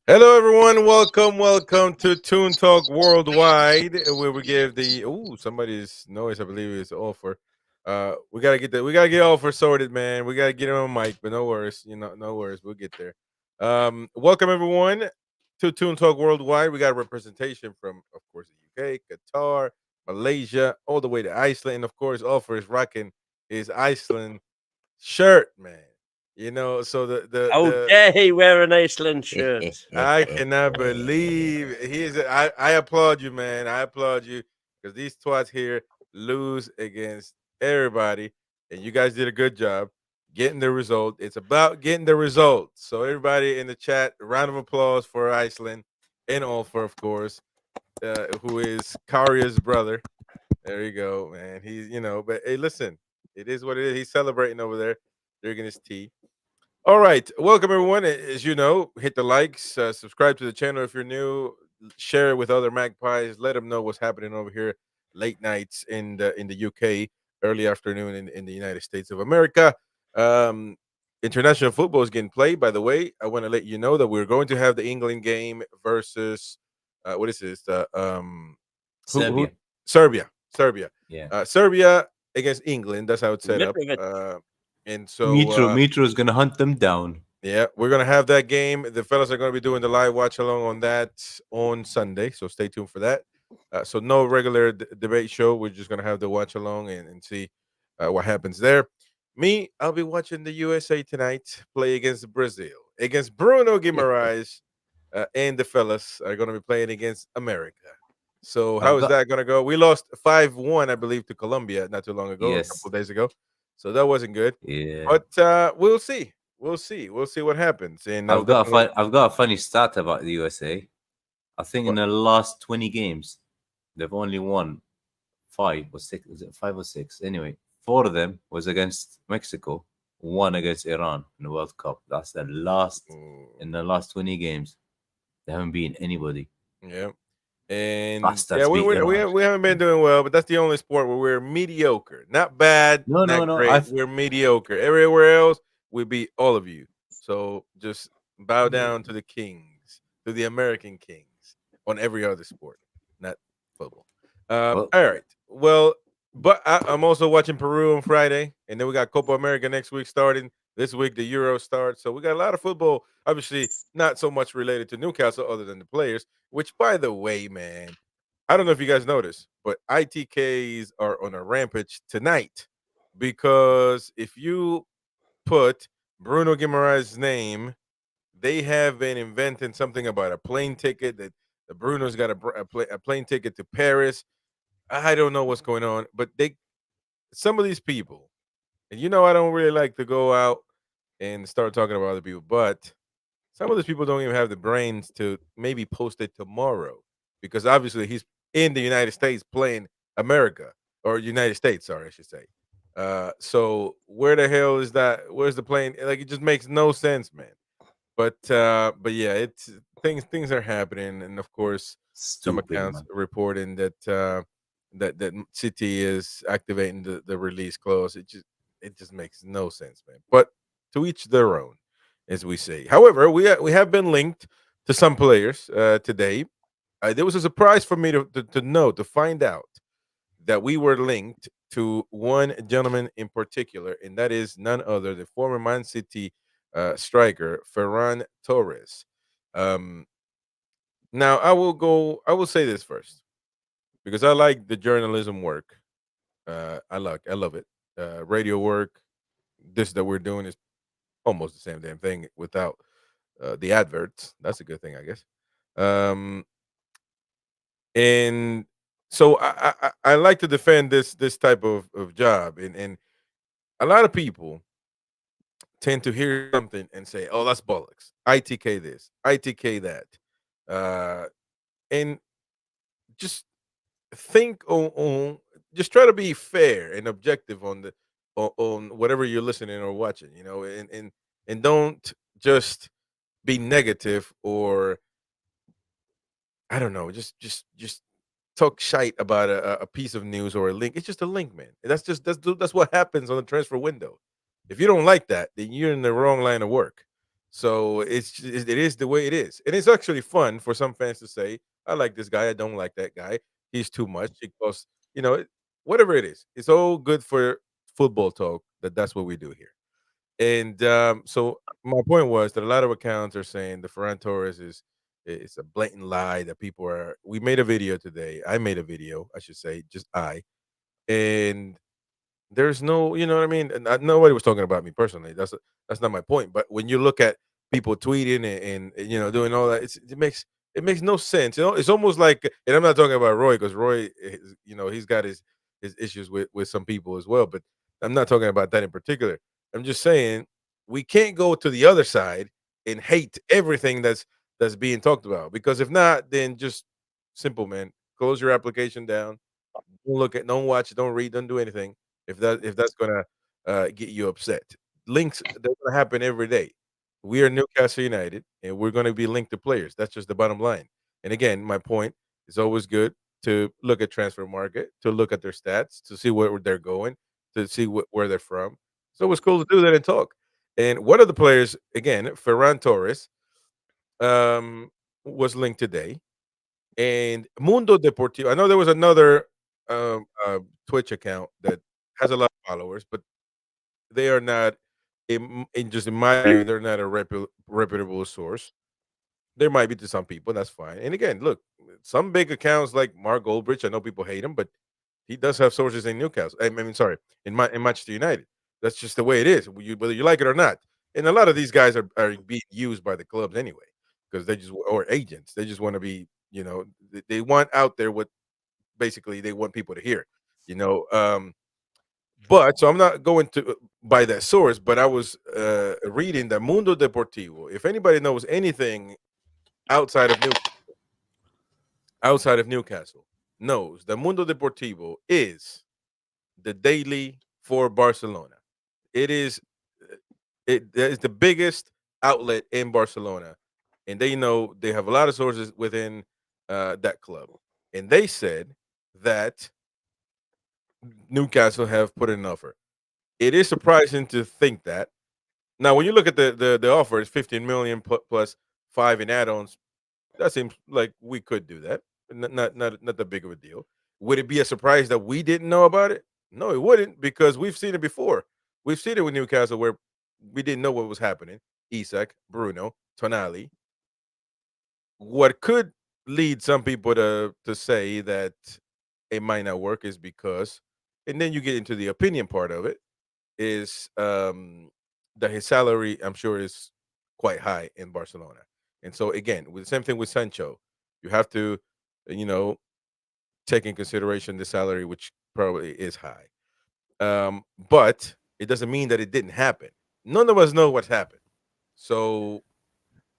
Hello, everyone. Welcome to Toon Talk Worldwide, where we give the somebody's noise. I believe is offer. We gotta get offer sorted, man. We gotta get it on mic, but no worries. No worries. We'll get there. Welcome everyone to Toon Talk Worldwide. We got representation from, of course, the UK, Qatar, Malaysia, all the way to Iceland, and of course, offer is rocking his Iceland shirt, man. So the Okay, wear an Iceland shirt. I cannot believe he is. I applaud you, man. I applaud you because these twats here lose against everybody, and you guys did a good job getting the result. It's about getting the result. So everybody in the chat, a round of applause for Iceland and Olfer, of course, who is Karya's brother. There you go, man. But hey, listen, it is what it is. He's celebrating over there, drinking his tea. All right, welcome everyone. As you know, hit the likes, subscribe to the channel if you're new, share it with other magpies. Let them know what's happening over here, late nights in the UK, early afternoon in the United States of America. Um, International football is getting played. By the way, I want to let you know that we're going to have the England game versus what is this? Who Serbia. Serbia, Yeah. Serbia against England. That's how it's set up. Mitrovic. And so Metro is gonna hunt them down. yeah, we're gonna have that game. The fellas are gonna be doing the live watch along on that on Sunday, so stay tuned for that. So no regular debate show. We're just gonna have the watch along and see what happens there. Me, I'll be watching the USA tonight play against Brazil, against Bruno Guimaraes, and the fellas are gonna be playing against America. So how I've is got that gonna go? We lost 5-1, I believe, to Colombia not too long ago, a couple yes. of days ago. So that wasn't good. Yeah. But we'll see. We'll see what happens, and I'll I've got definitely. I've got a funny stat about the USA. I think in What? the last 20 games, they've only won five or six. Is it five or six? Anyway, four of them was against Mexico, one against Iran in the World Cup. That's the last Mm, in the last 20 games. They haven't beaten anybody. yeah, and yeah, Bastards beat Iran. we haven't been doing well, but that's the only sport where we're mediocre, not bad, No, no, not no. great. We're mediocre. Everywhere else, we beat all of you. So just bow down to the kings, to the American kings, on every other sport, not football. Well, All right. Well, but I'm also watching Peru on Friday, and then we got Copa America next week starting. This week the Euro starts, so we got a lot of football. Obviously, not so much related to Newcastle, other than the players. Which, by the way, man, I don't know if you guys noticed, but ITKs are on a rampage tonight because if you put Bruno Guimaraes' name, they have been inventing something about a plane ticket that the Bruno's got a plane ticket to Paris. I don't know what's going on, but some of these people, and I don't really like to go out and start talking about other people, but some of these people don't even have the brains to maybe post it tomorrow because obviously he's in the United States playing America or United States, sorry, I should say. So where the hell is that? Where's the plane? Like it just makes no sense, man. But yeah, it's things are happening, and of course, some stupid accounts man. reporting that City is activating the release clause. It just makes no sense, man. But to each their own, as we say. However, we have been linked to some players today. There was a surprise for me to know to find out that we were linked to one gentleman in particular, and that is none other the former Man City striker Ferran Torres. Um, Now, I will say this first because I like the journalism work. I love it. Radio work. This that we're doing is almost the same damn thing without the adverts. That's a good thing, I guess. Um, and so I like to defend this type of job, and a lot of people tend to hear something and say, "Oh, that's bollocks." ITK this, ITK that, and just think on just try to be fair and objective on whatever you're listening or watching, and don't just be negative or I don't know, just talk shite about a piece of news or a link. It's just a link, man. That's what happens on the transfer window. If you don't like that, then you're in the wrong line of work. So it is the way it is, and it's actually fun for some fans to say, "I like this guy. I don't like that guy. He's too much." Because whatever it is, it's all good for football talk. That's what we do here. And so my point was that a lot of accounts are saying the Ferran Torres is a blatant lie that people are. We made a video today. I made a video, I should say, just and there's no, you know what I mean? And nobody was talking about me personally. That's not my point. But when you look at people tweeting and doing all that, it makes no sense. It's almost like, and I'm not talking about Roy because Roy, he's got his issues with some people as well. But I'm not talking about that in particular. I'm just saying we can't go to the other side and hate everything that's being talked about, because if not, then just simple, man, close your application down, don't watch, don't read, don't do anything if that's gonna get you upset. Links, they're gonna happen every day. We are Newcastle United, and we're gonna be linked to players. That's just the bottom line. And again, my point is always good to look at transfer market, to look at their stats, to see where they're going, to see where they're from. So it's cool to do that and talk. And one of the players, again, Ferran Torres, um, was linked today. And Mundo Deportivo, I know there was another Twitch account that has a lot of followers, but they are not, in my opinion, they're not a reputable source. There might be to some people, that's fine. And again, look, some big accounts like Mark Goldbridge, I know people hate him, but he does have sources in Newcastle. I mean, sorry, in Manchester United. That's just the way it is, whether you like it or not. And a lot of these guys are being used by the clubs anyway, because or agents. They just want to be, they want out there what basically they want people to hear. You know, but so I'm not going to by that source, but I was reading that Mundo Deportivo. If anybody knows anything outside of Newcastle, knows that Mundo Deportivo is the daily for Barcelona. It is it is the biggest outlet in Barcelona, and they know they have a lot of sources within that club, and they said that Newcastle have put in an offer. It is surprising to think that. Now, when you look at the offer, it's 15 million plus 5 in add-ons. That seems like we could do that. Not that big of a deal. Would it be a surprise that we didn't know about it? No, it wouldn't, because we've seen it before. We've seen it with Newcastle where we didn't know what was happening. Isak, Bruno, Tonali. What could lead some people to say that it might not work is because, and then you get into the opinion part of it, is that his salary, I'm sure, is quite high in Barcelona. And so again, with the same thing with Sancho, you have to, you know, take in consideration the salary, which probably is high. But it doesn't mean that it didn't happen. None of us know what's happened. So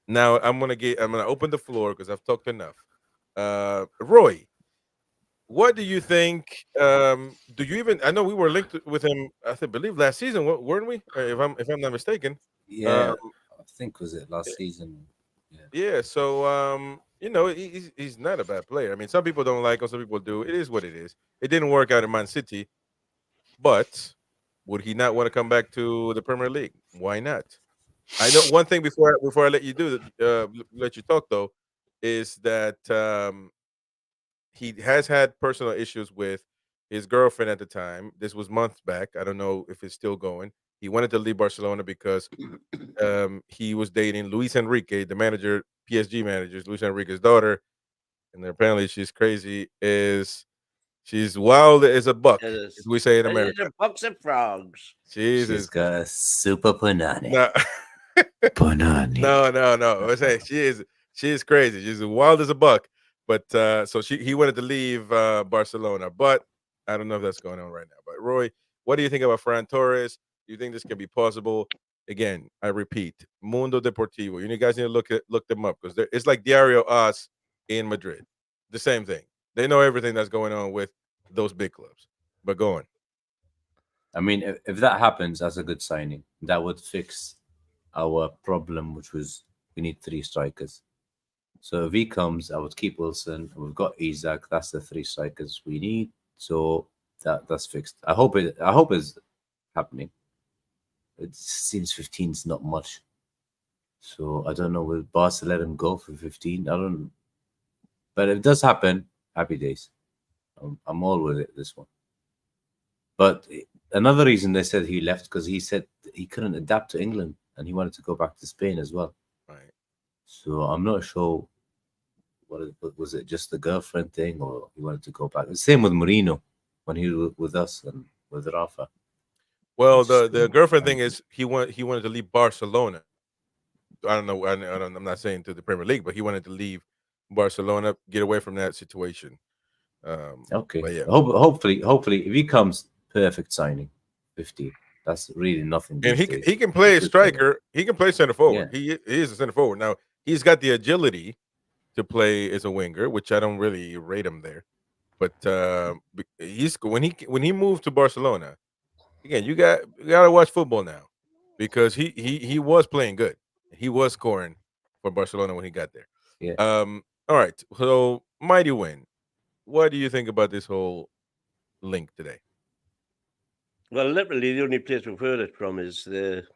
now I'm gonna open the floor because I've talked enough. Roy, what do you think? Do you even? I know we were linked with him. Believe last season, weren't we? If I'm not mistaken. Yeah, Um, I think was it last season. Yeah. yeah. So he's not a bad player. I mean, some people don't like him, some people do. It is what it is. It didn't work out in Man City, but would he not want to come back to the Premier League? Why not? I know one thing before I let you let you talk though, is that he has had personal issues with his girlfriend at the time. This was months back. I don't know if it's still going. He wanted to leave Barcelona because he was dating Luis Enrique, the manager, PSG manager, Luis Enrique's daughter, and apparently she's crazy. She's wild as a buck, It as is. we say in It is America. a box of frogs. She's She's as got a super punani. no, Punani. no. I say she is crazy. She's wild as a buck. But so he wanted to leave Barcelona, but I don't know if that's going on right now. But Roy, what do you think about Ferran Torres? Do you think this can be possible? Again, I repeat, Mundo Deportivo. You guys need to look them up because it's like Diario As in Madrid. The same thing. They know everything that's going on with those big clubs. But go on. I mean, if that happens, that's a good signing. That would fix our problem, which was we need 3 strikers. So if he comes, I would keep Wilson. We've got Isaac. That's the 3 strikers we need. So that's fixed. I hope it's happening. It seems 15 is not much. So I don't know, will Barca let him go for 15? I don't. But if it does happen, happy days. I'm all with it, this one. But another reason they said he left, because he said he couldn't adapt to England and he wanted to go back to Spain as well. Right. So I'm not sure. Was it just the girlfriend thing, or he wanted to go back? The same with Mourinho when he was with us and with Rafa. Well, It's the still girlfriend thing crazy. is he wanted to leave Barcelona. I don't know. I'm not saying to the Premier League, but he wanted to leave Barcelona, get away from that situation. Okay. But yeah, Hopefully, if he comes, perfect signing, 15. That's really nothing and these days. he can play a Good player. striker. He can play center forward. Yeah. He is a center forward. Now he's got the agility to play as a winger, which I don't really rate him there. But he's when he moved to Barcelona again. You got to watch football now because he was playing good. He was scoring for Barcelona when he got there. Yeah. All right. So mighty win. What do you think about this whole link today? Well, literally, the only place we've heard it from is the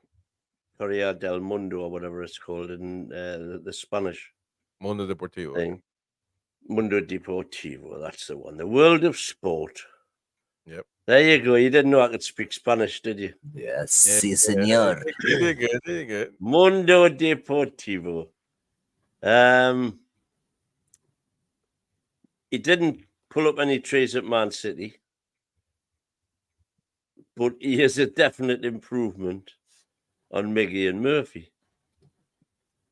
Correa del Mundo or whatever it's called in the Spanish Mundo Deportivo. thing. Mundo Deportivo, that's the one. The world of sport. Yep. There you go. You didn't know I could speak Spanish, did you? Yes, Yeah, sí, señor. You did good. You did good. Mundo Deportivo. He didn't pull up any trees at Man City, but he is a definite improvement on Miggy and Murphy.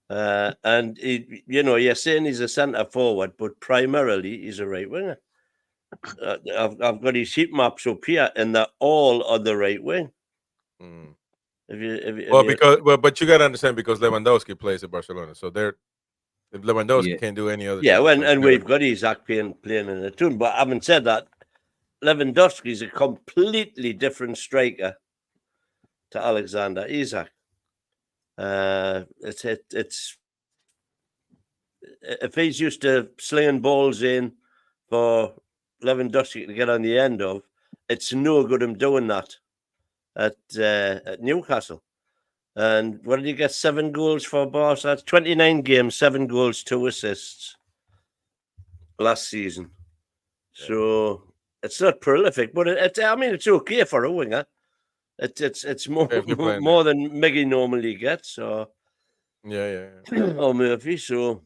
And he, you're saying he's a centre forward, but primarily he's a right winger. I've got his heat maps up here, and they're all on the right wing. Mm. If but you got to understand because Lewandowski plays at Barcelona, so if Lewandowski can't do any other. And we've got Isaac playing in the Toon. But having said that, Lewandowski is a completely different striker to Alexander Isak. It's if he's used to slinging balls in for Lewandowski to get on the end of, it's no good him doing that at Newcastle. And what did he get? 7 goals for Barca? That's 29 games, 7 goals, 2 assists last season. Yeah. So it's not prolific, but it's okay for a winger. It's more than Miggy normally gets. So or Murphy. So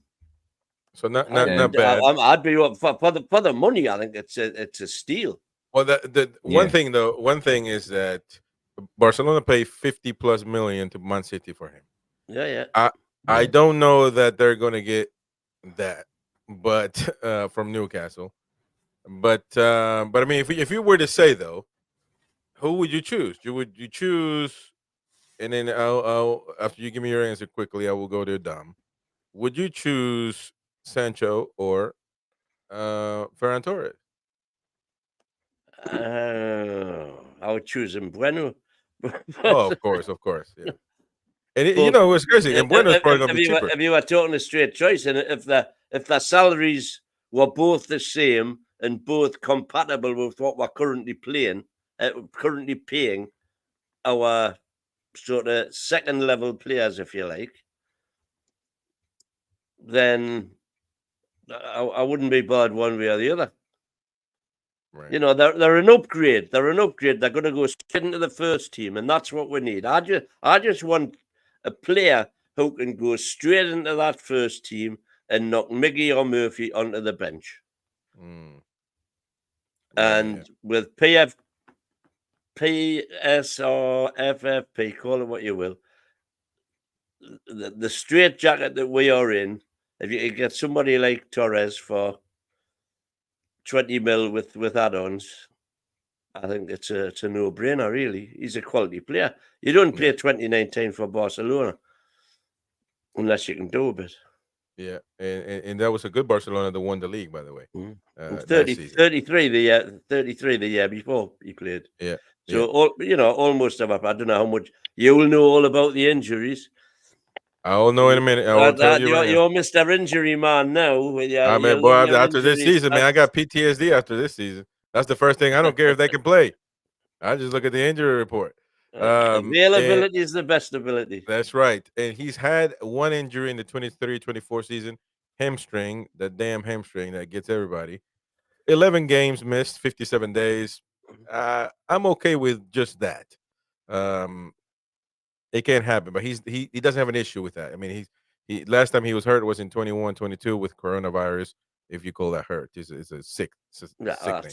not bad. I'd be up for the money. I think it's a steal. Well, one thing is that Barcelona paid 50+ million to Man City for him. Yeah. I don't know that they're going to get that, but from Newcastle. But I mean, if you were to say though, who would you choose? Would you choose? And then I'll after you give me your answer quickly, I will go to Dom. Would you choose Sancho or Ferran Torres? I would choose Bueno. Oh, of course, yeah. And it's crazy. And Bueno's probably going to be cheaper. If you were talking a straight choice, and if the salaries were both the same and both compatible with what we're currently paying our sort of second level players, if you like, then I wouldn't be bothered one way or the other. Right. They're an upgrade. They're going to go straight into the first team, and that's what we need. I just want a player who can go straight into that first team and knock Miggy or Murphy onto the bench. Mm. And with PS or FFP, call it what you will, the straight jacket that we are in, if you could get somebody like Torres for 20 mil with add-ons, I think it's a no-brainer, really. He's a quality player. You don't play 2019 for Barcelona unless you can do a bit. Yeah, and that was a good Barcelona that won the league, by the way. 33 the year before he played. Yeah. So, almost I don't know how much. You will know all about the injuries. I will know in a minute. I will tell you you're Mr. Injury Man now. After this season, man, I got PTSD after this season. That's the first thing. I don't care if they can play. I just look at the injury report. Availability is the best ability. That's right. And he's had one injury in the 23-24 season, hamstring, the damn hamstring that gets everybody. 11 games missed, 57 days. I'm okay with just that. Um, it can't happen, but he doesn't have an issue with that. I mean, he last time he was hurt was in 21-22 with coronavirus. If you call that hurt, it's a sickening.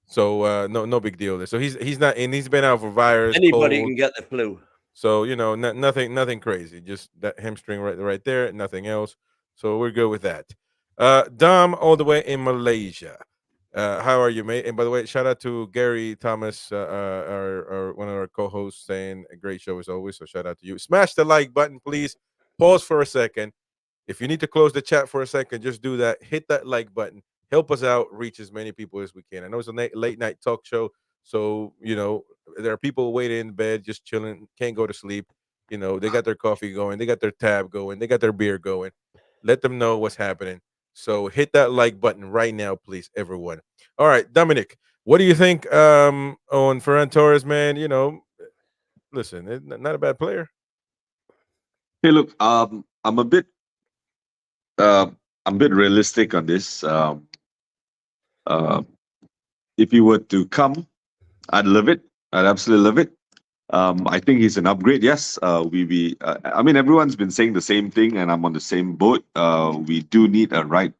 So no big deal there. So he's not, and he's been out for virus. Anybody cold. can get the flu. So nothing crazy. Just that hamstring right there, nothing else. So we're good with that. Dom, all the way in Malaysia. How are you, mate? And by the way, shout out to Gary Thomas, our one of our co-hosts, saying a great show as always. So shout out to you. Smash the like button, please. Pause for a second. If you need to close the chat for a second, just do that. Hit that like button. Help us out, reach as many people as we can. I know it's a late night talk show, so there are people waiting in bed, just chilling, can't go to sleep. They got their coffee going, they got their tab going, they got their beer going. Let them know what's happening. So hit that like button right now, please, everyone. All right, Dominic, what do you think on Ferran Torres, man? Listen, not a bad player. Hey, look, I'm a bit realistic on this. If he were to come, I'd love it. I'd absolutely love it. I think he's an upgrade. Yes, I mean, everyone's been saying the same thing, and I'm on the same boat. We do need a right.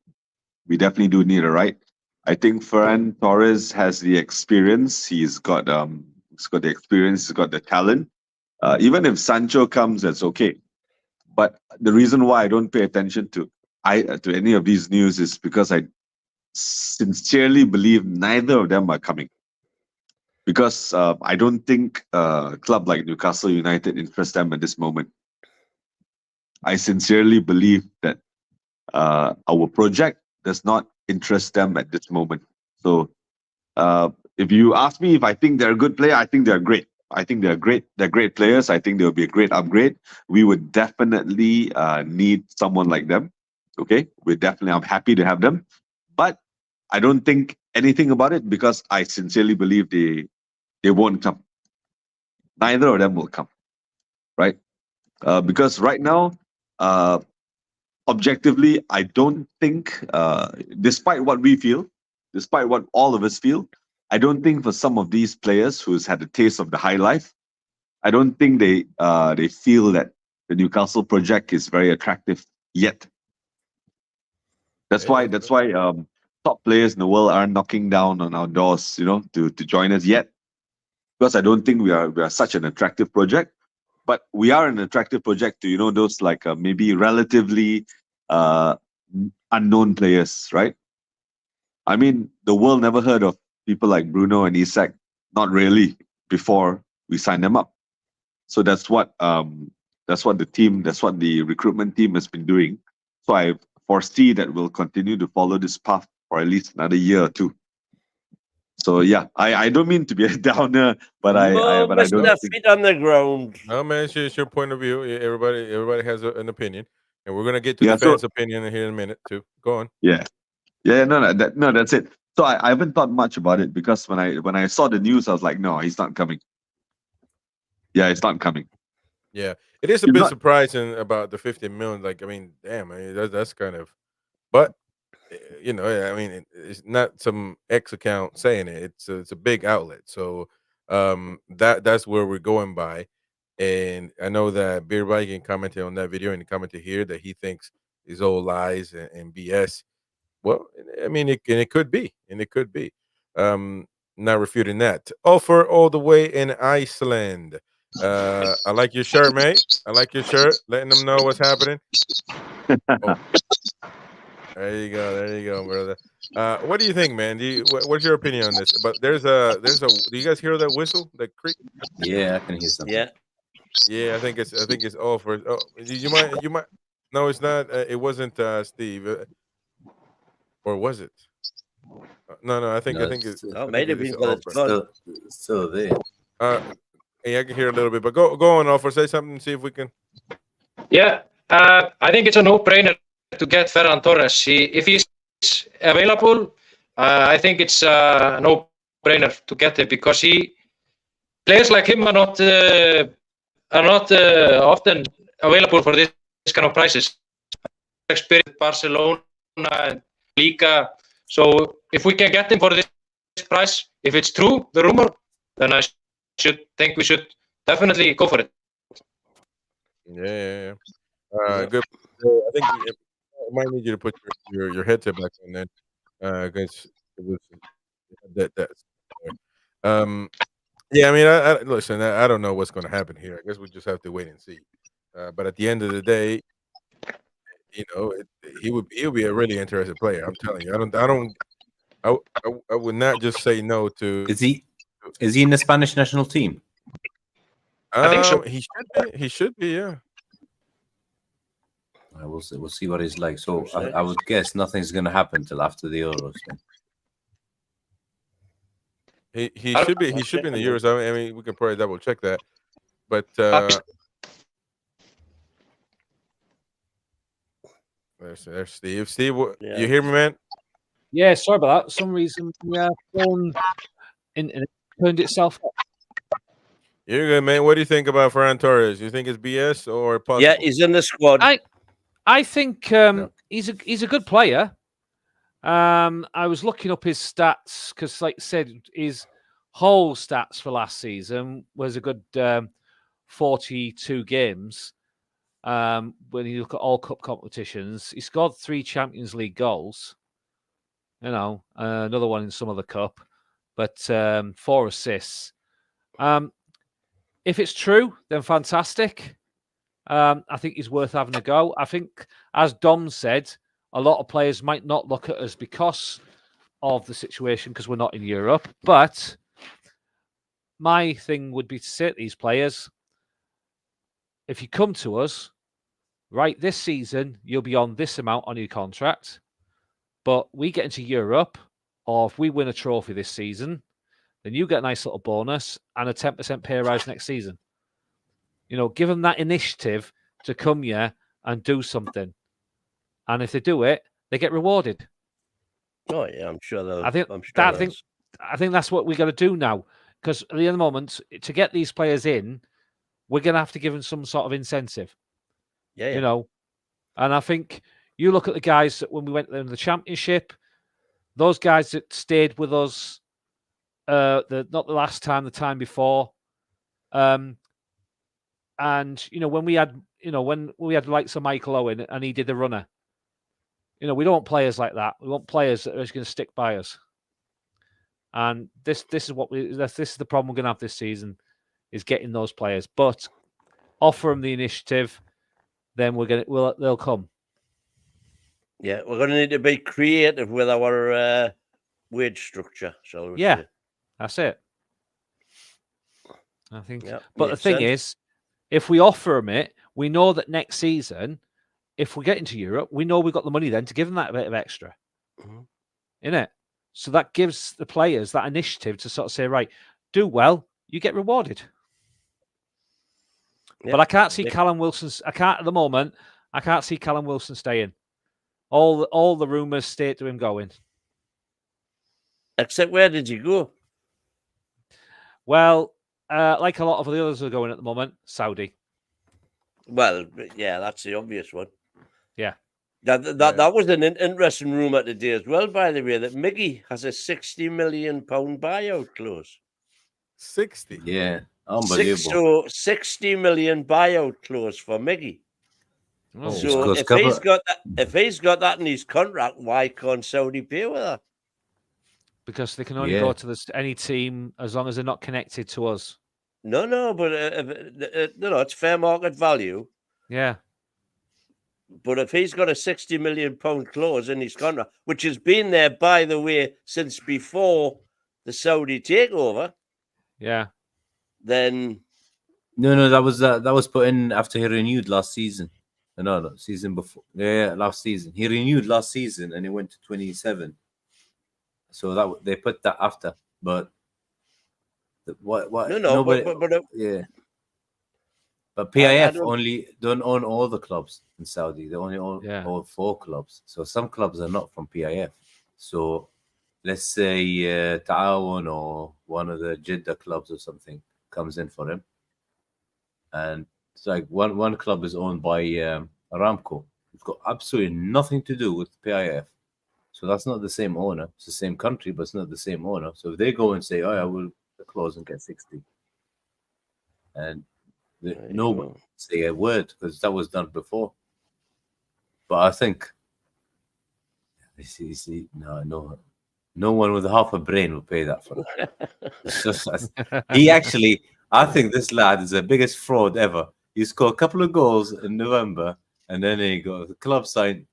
We definitely do need a right. I think Ferran Torres has the experience. He's got the experience. He's got the talent. Even if Sancho comes, that's okay. But the reason why I don't pay attention to any of these news is because I sincerely believe neither of them are coming. Because I don't think a club like Newcastle United interests them at this moment. I sincerely believe that our project does not interest them at this moment. So if you ask me if I think they're a good player, I think they're great. I think they're great. They're great players. I think they'll be a great upgrade. We would definitely need someone like them. Okay, I'm happy to have them. But I don't think anything about it because I sincerely believe they won't come. Neither of them will come, right? Because right now, objectively, I don't think, despite what we feel, despite what all of us feel, I don't think for some of these players who's had a taste of the high life, I don't think they feel that the Newcastle project is very attractive yet. That's why top players in the world aren't knocking down on our doors, to join us yet. Because I don't think we are such an attractive project, but we are an attractive project to those like maybe relatively unknown players, right? I mean, the world never heard of people like Bruno and Isak, not really, before we signed them up. So that's what the recruitment team has been doing. So I foresee that we'll continue to follow this path for at least another year or two. So yeah, I don't mean to be a downer, but I don't think... feet on the ground. No, man, it's your point of view. Everybody has an opinion, and we're gonna get to the fans' opinion here in a minute too. Go on. Yeah, no, that's it. So I haven't thought much about it because when I saw the news, I was like, no, he's not coming. Yeah, it's not coming. Yeah, it is a bit surprising about the 50 million. Like, I mean, damn, that's kind of, but I mean, it's not some X account saying it. It's a big outlet. So that's where we're going by. And I know that Beer Viking commented on that video and he commented here that he thinks is all lies and BS. Well, I mean, it could be, and it could be. Not refuting that. Offer all the way in Iceland. I like your shirt, mate. I like your shirt. Letting them know what's happening. Oh. There you go, brother. What do you think, man? What's your opinion on this? But there's a. Do you guys hear that whistle? That creak? Yeah, I can hear something. Yeah. I think it's all for. Oh, you might. No, it's not. It wasn't Steve, or was it? No. I think it's. Maybe it's still there. Yeah, I can hear a little bit, but go on, Offer. Say something. See if we can. Yeah, I think it's a no-brainer to get Ferran Torres. If he's available, I think it's a no-brainer to get him because he players like him are not often available for this kind of prices. Experience Barcelona and Liga. So if we can get him for this price, if it's true, the rumor, then I think we should definitely go for it. Yeah. Good. I think I might need you to put your headset back on then, because it was that. Yeah, I mean, I listen. I don't know what's going to happen here. I guess we just have to wait and see. But at the end of the day, you know, he would be a really interesting player. I'm telling you. I would not just say no to. Is he in the Spanish national team? I think so. He should be. He should be. Yeah. We'll see what he's like. So I would guess nothing's going to happen till after the Euros. Then. He should be. He should be in the Euros. I mean, we can probably double check that. But there's Steve. Steve, you hear me, man? Yeah, sorry about that. For some reason, phone internet turned itself up. You're good, man. What do you think about Ferran Torres? You think it's BS or possible? Yeah, he's in the squad. I think he's a good player. I was looking up his stats because, like I said, his whole stats for last season was a good 42 games. When you look at all cup competitions, he scored 3 Champions League goals. You know, another one in some other cup, but 4 assists. If it's true, then fantastic. I think he's worth having a go. I think, as Dom said, a lot of players might not look at us because of the situation, because we're not in Europe. But my thing would be to say to these players, if you come to us, right, this season, you'll be on this amount on your contract. But we get into Europe, or if we win a trophy this season, then you get a nice little bonus and a 10% pay rise next season. You know, give them that initiative to come here and do something. And if they do it, they get rewarded. Oh yeah, I'm sure they'll. I think that's what we got to do now. Because at the end of the moment, to get these players in, we're going to have to give them some sort of incentive. Yeah. You know, and I think you look at the guys that when we went in the championship, those guys that stayed with us, not the last time, the time before, and when we had the likes of Michael Owen and he did the runner. We don't want players like that. We want players that are just going to stick by us. And this is the problem we're going to have this season, is getting those players. But offer them the initiative, then they'll come. Yeah, we're going to need to be creative with our wage structure. So yeah, that's it. I think. Yeah, but the thing is, if we offer them it, we know that next season, if we get into Europe, we know we've got the money then to give them that bit of extra. Innit? So that gives the players that initiative to sort of say, right, do well, you get rewarded. Yep. But I can't see Callum Wilson. At the moment, I can't see Callum Wilson staying. All the rumours state to him going. Except where did you go? Well, like a lot of the others are going at the moment, Saudi. Well, yeah, that's the obvious one. Yeah. That was an interesting rumour today as well, by the way, that Miggy has a £60 million buyout clause. 60? Yeah, unbelievable. So £60 million buyout clause for Miggy. Oh, so if he's got that in his contract, why can't Saudi pay with that? Because they can only go to any team as long as they're not connected to us. No, but it's fair market value. Yeah. But if he's got a £60 million clause in his contract, which has been there, by the way, since before the Saudi takeover, then no, that was put in after he renewed last season. No, season before. Yeah, last season he renewed last season and he went to 27. So that they put that after, but what? No, but yeah. But PIF only don't own all the clubs in Saudi. They only own all 4 clubs. So some clubs are not from PIF. So let's say Ta'awun or one of the Jeddah clubs or something. comes in for him. And it's like one club is owned by Aramco. It's got absolutely nothing to do with PIF. So that's not the same owner. It's the same country, but it's not the same owner. So if they go and say, "Oh, I will close and get 60," and no one say a word because that was done before. But I think no one with half a brain will pay that for it. He actually, I think this lad is the biggest fraud ever. He scored a couple of goals in November, and then he got the club signed,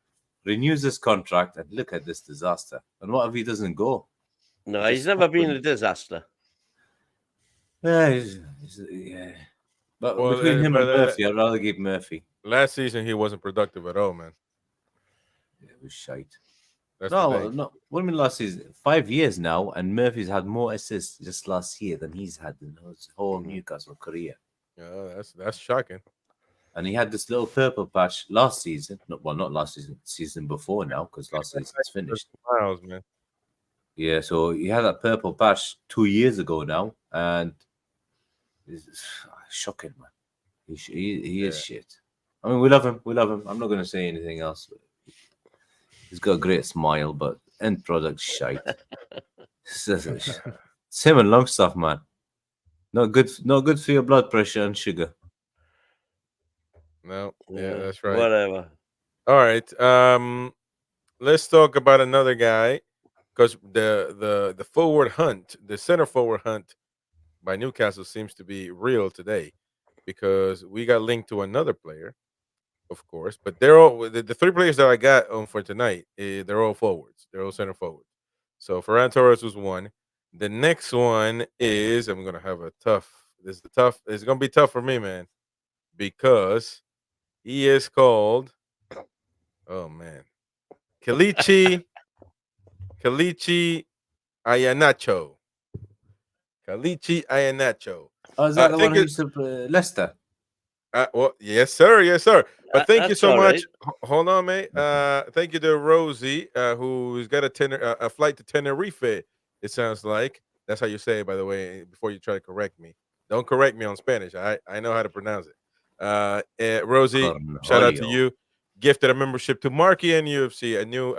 renews his contract, and look at this disaster. And what if he doesn't go? No, he's never been a disaster. Yeah, But Well, between him and but, Murphy, I'd rather give Murphy. last season he wasn't productive at all, man. Yeah, it was shite. That's the thing. No. What do you mean last season? 5 years now, and Murphy's had more assists just last year than he's had in his whole Newcastle career. Yeah, that's shocking. And he had this little purple patch last season. Not last season, season before now, because last season's finished. Miles, man. Yeah, so he had that purple patch 2 years ago now, and it's shocking, man. He is shit. I mean, we love him. I'm not going to say anything else. He's got a great smile, but end product shite. It's him and Longstaff, man. Not good for your blood pressure and sugar. No, yeah, that's right. Whatever. All right. Let's talk about another guy because the forward hunt, the center forward hunt by Newcastle seems to be real today because we got linked to another player, of course, but they're all the three players that I got on for tonight. They're all forwards. They're all center forwards. So Ferran Torres was one. The next one is I'm gonna have a tough. This is tough. It's gonna be tough for me, man, because he is called. Oh man, Kelechi Iheanacho. Kelechi Iheanacho. Oh, is that the thank one who you- used to play Leicester? Well, yes, sir. But thank you That's so all much. right. Hold on, mate. Thank you to Rosie, who's got a flight to Tenerife. It sounds like that's how you say it, by the way. Before you try to correct me, don't correct me on Spanish. I know how to pronounce it. Rosie, shout out to Cornholio. you. Gifted a membership to Marky and UFC, a new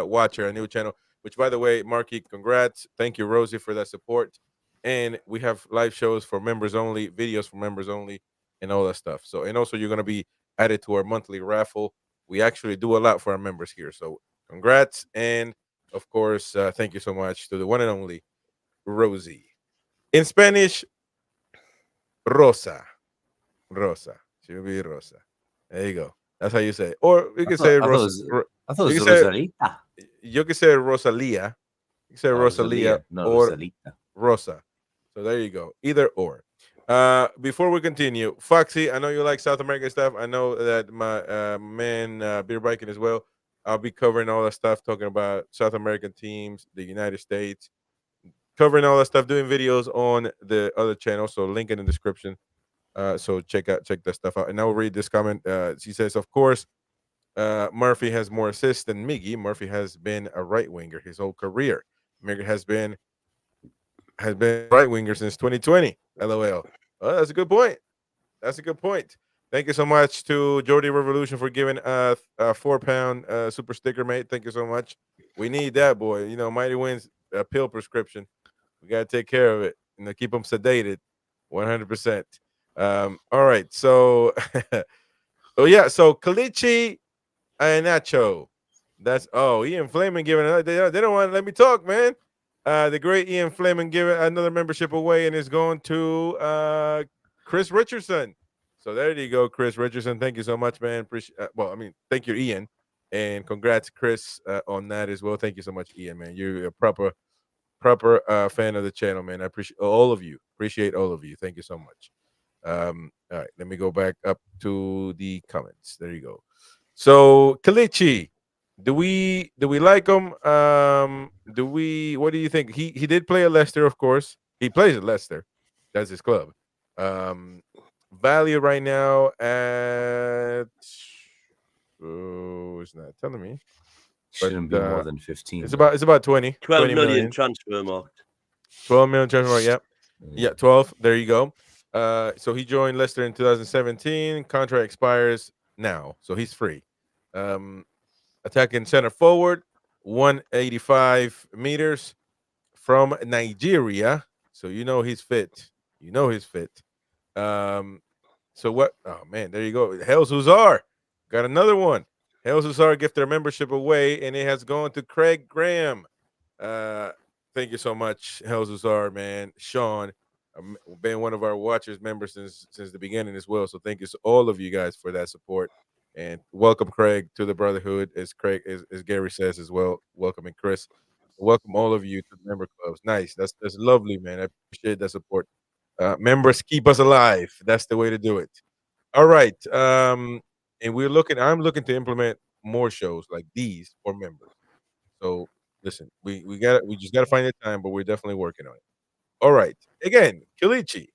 watcher, a new channel. Which, by the way, Marky, congrats. Thank you, Rosie, for that support. And we have live shows for members only, videos for members only, and all that stuff. So, and also you're gonna be added to our monthly raffle. We actually do a lot for our members here. So, congrats, and of course, thank you so much to the one and only Rosie. In Spanish, Rosa. She will be Rosa. There you go. That's how you say it. Or you can say Rosa. I thought it you was can say- Rosalita. You can say Rosalia. You can say Rosalia not or Rosalita. Rosa. So there you go. Either or. Before we continue, Foxy, I know you like South American stuff. I know that my man Beer Biking as well. I'll be covering all that stuff, talking about South American teams, the United States, covering all that stuff, doing videos on the other channel. So link in the description. So check that stuff out. And I will read this comment. She says, of course, Murphy has more assists than Miggy. Murphy has been a right winger his whole career. Miggy has been right winger since 2020. LOL. Oh, that's a good point. Thank you so much to Jordy Revolution for giving a £4 super sticker, mate. Thank you so much. We need that, boy. You know, Mighty Wins a pill prescription. We gotta take care of it. Keep them sedated, 100%. All right. So, So Kelechi Iheanacho. That's Ian Flamin giving it. They don't want to let me talk, man. The great Ian Flamin giving another membership away, and it's going to Chris Richardson. So there you go, Chris Richardson. Thank you so much, man. Thank you, Ian, and congrats, Chris, on that as well. Thank you so much, Ian, man. You're a proper fan of the channel, man. I appreciate all of you. Thank you so much. All right, let me go back up to the comments. There you go. So Kelechi, do we like him? What do you think? He did play at Leicester, of course. He plays at Leicester. That's his club. Value right now at it's not telling me. Shouldn't be more than 15. It's about 20. 12 20 million transfer mark. 12 million transfer mark, yeah. Yeah, 12. There you go. So he joined Leicester in 2017. Contract expires now, so he's free. Attacking center forward, 185 meters from Nigeria. So you know he's fit. You know he's fit. So what? Oh man, there you go. Hell's Hussar got another one. Hell's Hussar gifted their membership away, and it has gone to Craig Graham. Thank you so much, Hell's Hussar, man. Sean, been one of our watchers members since the beginning as well. So thank you to all of you guys for that support, and welcome Craig to the Brotherhood, as Gary says as well. Welcome, and Chris, welcome all of you to the member clubs. Nice, that's lovely, man. I appreciate that support. Members keep us alive. That's the way to do it. All right. And I'm looking to implement more shows like these for members. So listen, we just gotta find the time, but we're definitely working on it. All right. Again, Kelechi.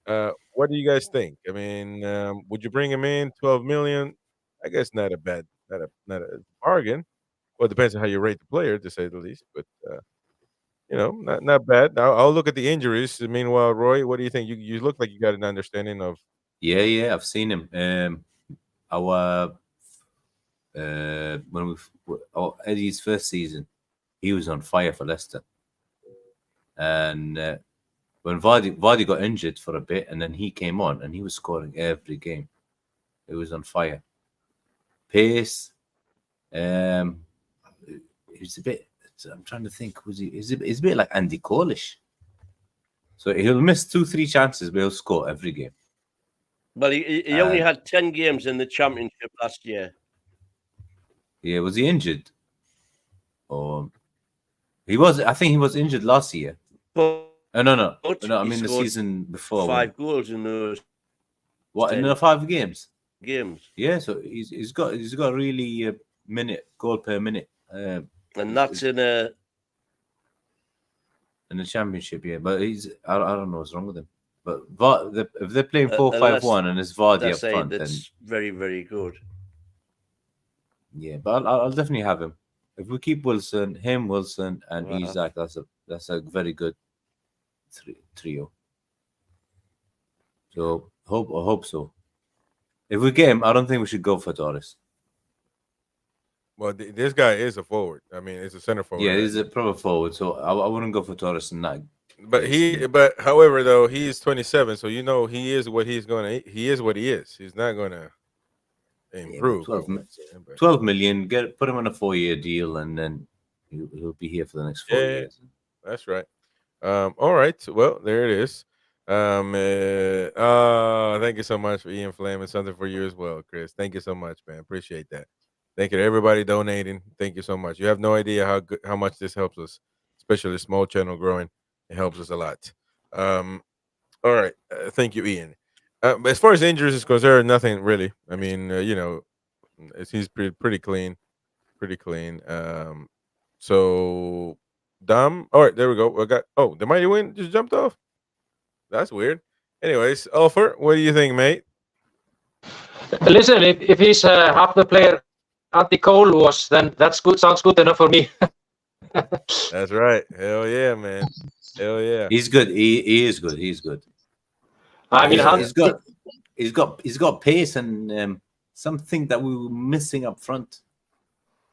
What do you guys think? I mean, would you bring him in 12 million? I guess not a bad, not a bargain. Well, it depends on how you rate the player, to say the least. But not bad. I'll look at the injuries. Meanwhile, Roy, what do you think? You look like you got an understanding of. Yeah, I've seen him. Our Eddie's first season, he was on fire for Leicester, and when Vardy got injured for a bit, and then he came on, and he was scoring every game. He was on fire. Pace, he's a bit. I'm trying to think. He's a bit like Andy Coleish. So he'll miss 2-3 chances, but he'll score every game. But he only had 10 games in the Championship last year. Yeah, was he injured? Or he was? I think he was injured last year. But No. I mean the season before. 5 goals in those. What, in the 5 games? Games. Yeah, so he's got really goal per minute. And that's in the Championship, yeah. But I don't know what's wrong with him. But if they're playing 4-5-1 and it's Vardy up front, then very, very good. Yeah, but I'll definitely have him. If we keep Wilson, and Isak, that's a very good trio. So I hope so. If we get him, I don't think we should go for Torres. Well, this guy is a forward. I mean, it's a center forward. Yeah, he's a proper forward. So I wouldn't go for Torres in that. But however, though, he is 27, so he is what he is. He's not gonna improve. 12 million. Put him on a 4-year deal, and then he'll be here for the next 4 years. That's right. All right. Well, there it is. Thank you so much for Ian Flame, and something for you as well, Chris. Thank you so much, man. Appreciate that. Thank you to everybody donating. Thank you so much. You have no idea how much this helps us, especially the small channel growing. It helps us a lot. All right. Thank you, Ian. As far as injuries is concerned, nothing really. I mean, he's pretty clean. Pretty clean. So, Dom. All right, there we go. The Mighty Wind just jumped off. That's weird. Anyways, Alfred, what do you think, mate? Listen, if he's half the player Andy Cole was, then that's good. Sounds good enough for me. That's right. Hell yeah, man. Hell yeah. He's good. He is good. He's good. I mean, he's got pace and something that we were missing up front.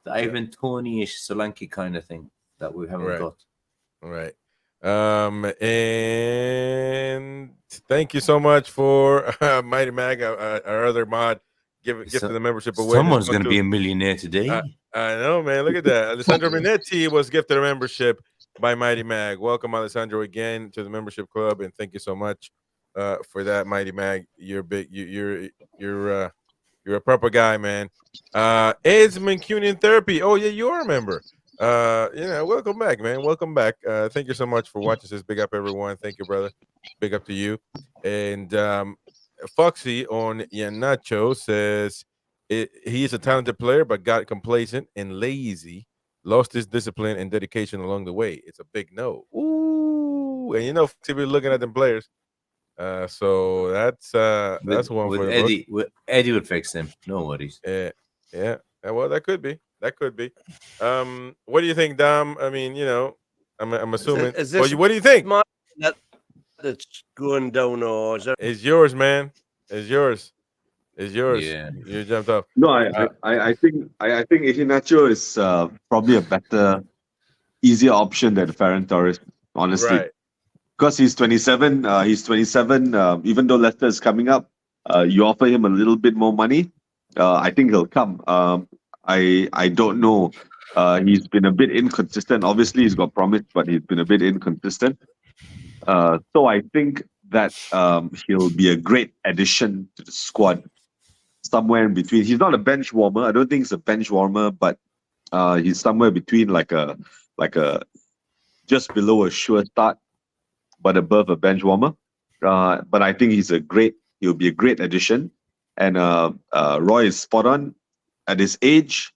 The Ivan Toney-ish Solanke kind of thing that we haven't got. Right. And thank you so much for Mighty Mag, our other mod, gifting the membership away. Someone's going to be a millionaire today. I know, man. Look at that. Alessandro Minetti was gifted a membership by Mighty Mag. Welcome, Alessandro, again to the membership club, and thank you so much for that, Mighty Mag. You're big. You're a proper guy, man. Ed's Mancunian Therapy. Oh yeah, you are a member. Welcome back, man. Welcome back. Thank you so much for watching this. Big up, everyone. Thank you, brother. Big up to you. And Foxy on Iheanacho says he is a talented player, but got complacent and lazy. Lost his discipline and dedication along the way. It's a big no. Ooh, and Foxy be looking at them players. So that's one with for Eddie. Eddie would fix him. No worries. Yeah. Well, that could be. What do you think, Dom? I mean, I'm assuming. Is this what do you think? that's going down, or is that It's yours, man. It's yours. It's yours. Yeah. You jumped off. No, I think Iheanacho is probably a better, easier option than Ferran Torres, honestly. Right. Because he's 27. He's 27. Even though Leicester is coming up, you offer him a little bit more money. I think he'll come. I don't know. He's been a bit inconsistent. Obviously, he's got promise, but he's been a bit inconsistent. So I think that he'll be a great addition to the squad. Somewhere in between. He's not a bench warmer. I don't think he's a bench warmer, but he's somewhere between like a just below a sure start, but above a bench warmer. But I think he'll be a great addition. And Roy is spot on. At his age,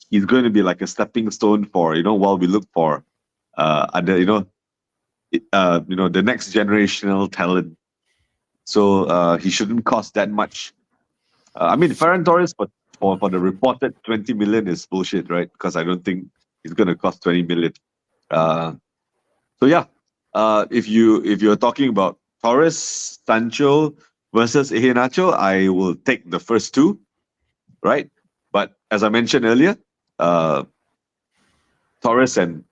he's going to be like a stepping stone for, while we look for other, the next generational talent. So he shouldn't cost that much. I mean, Ferran Torres for the reported 20 million is bullshit, right? Because I don't think it's going to cost 20 million. So yeah, if you're talking about Torres, Sancho versus Iheanacho, I will take the first two, right? But as I mentioned earlier, Torres and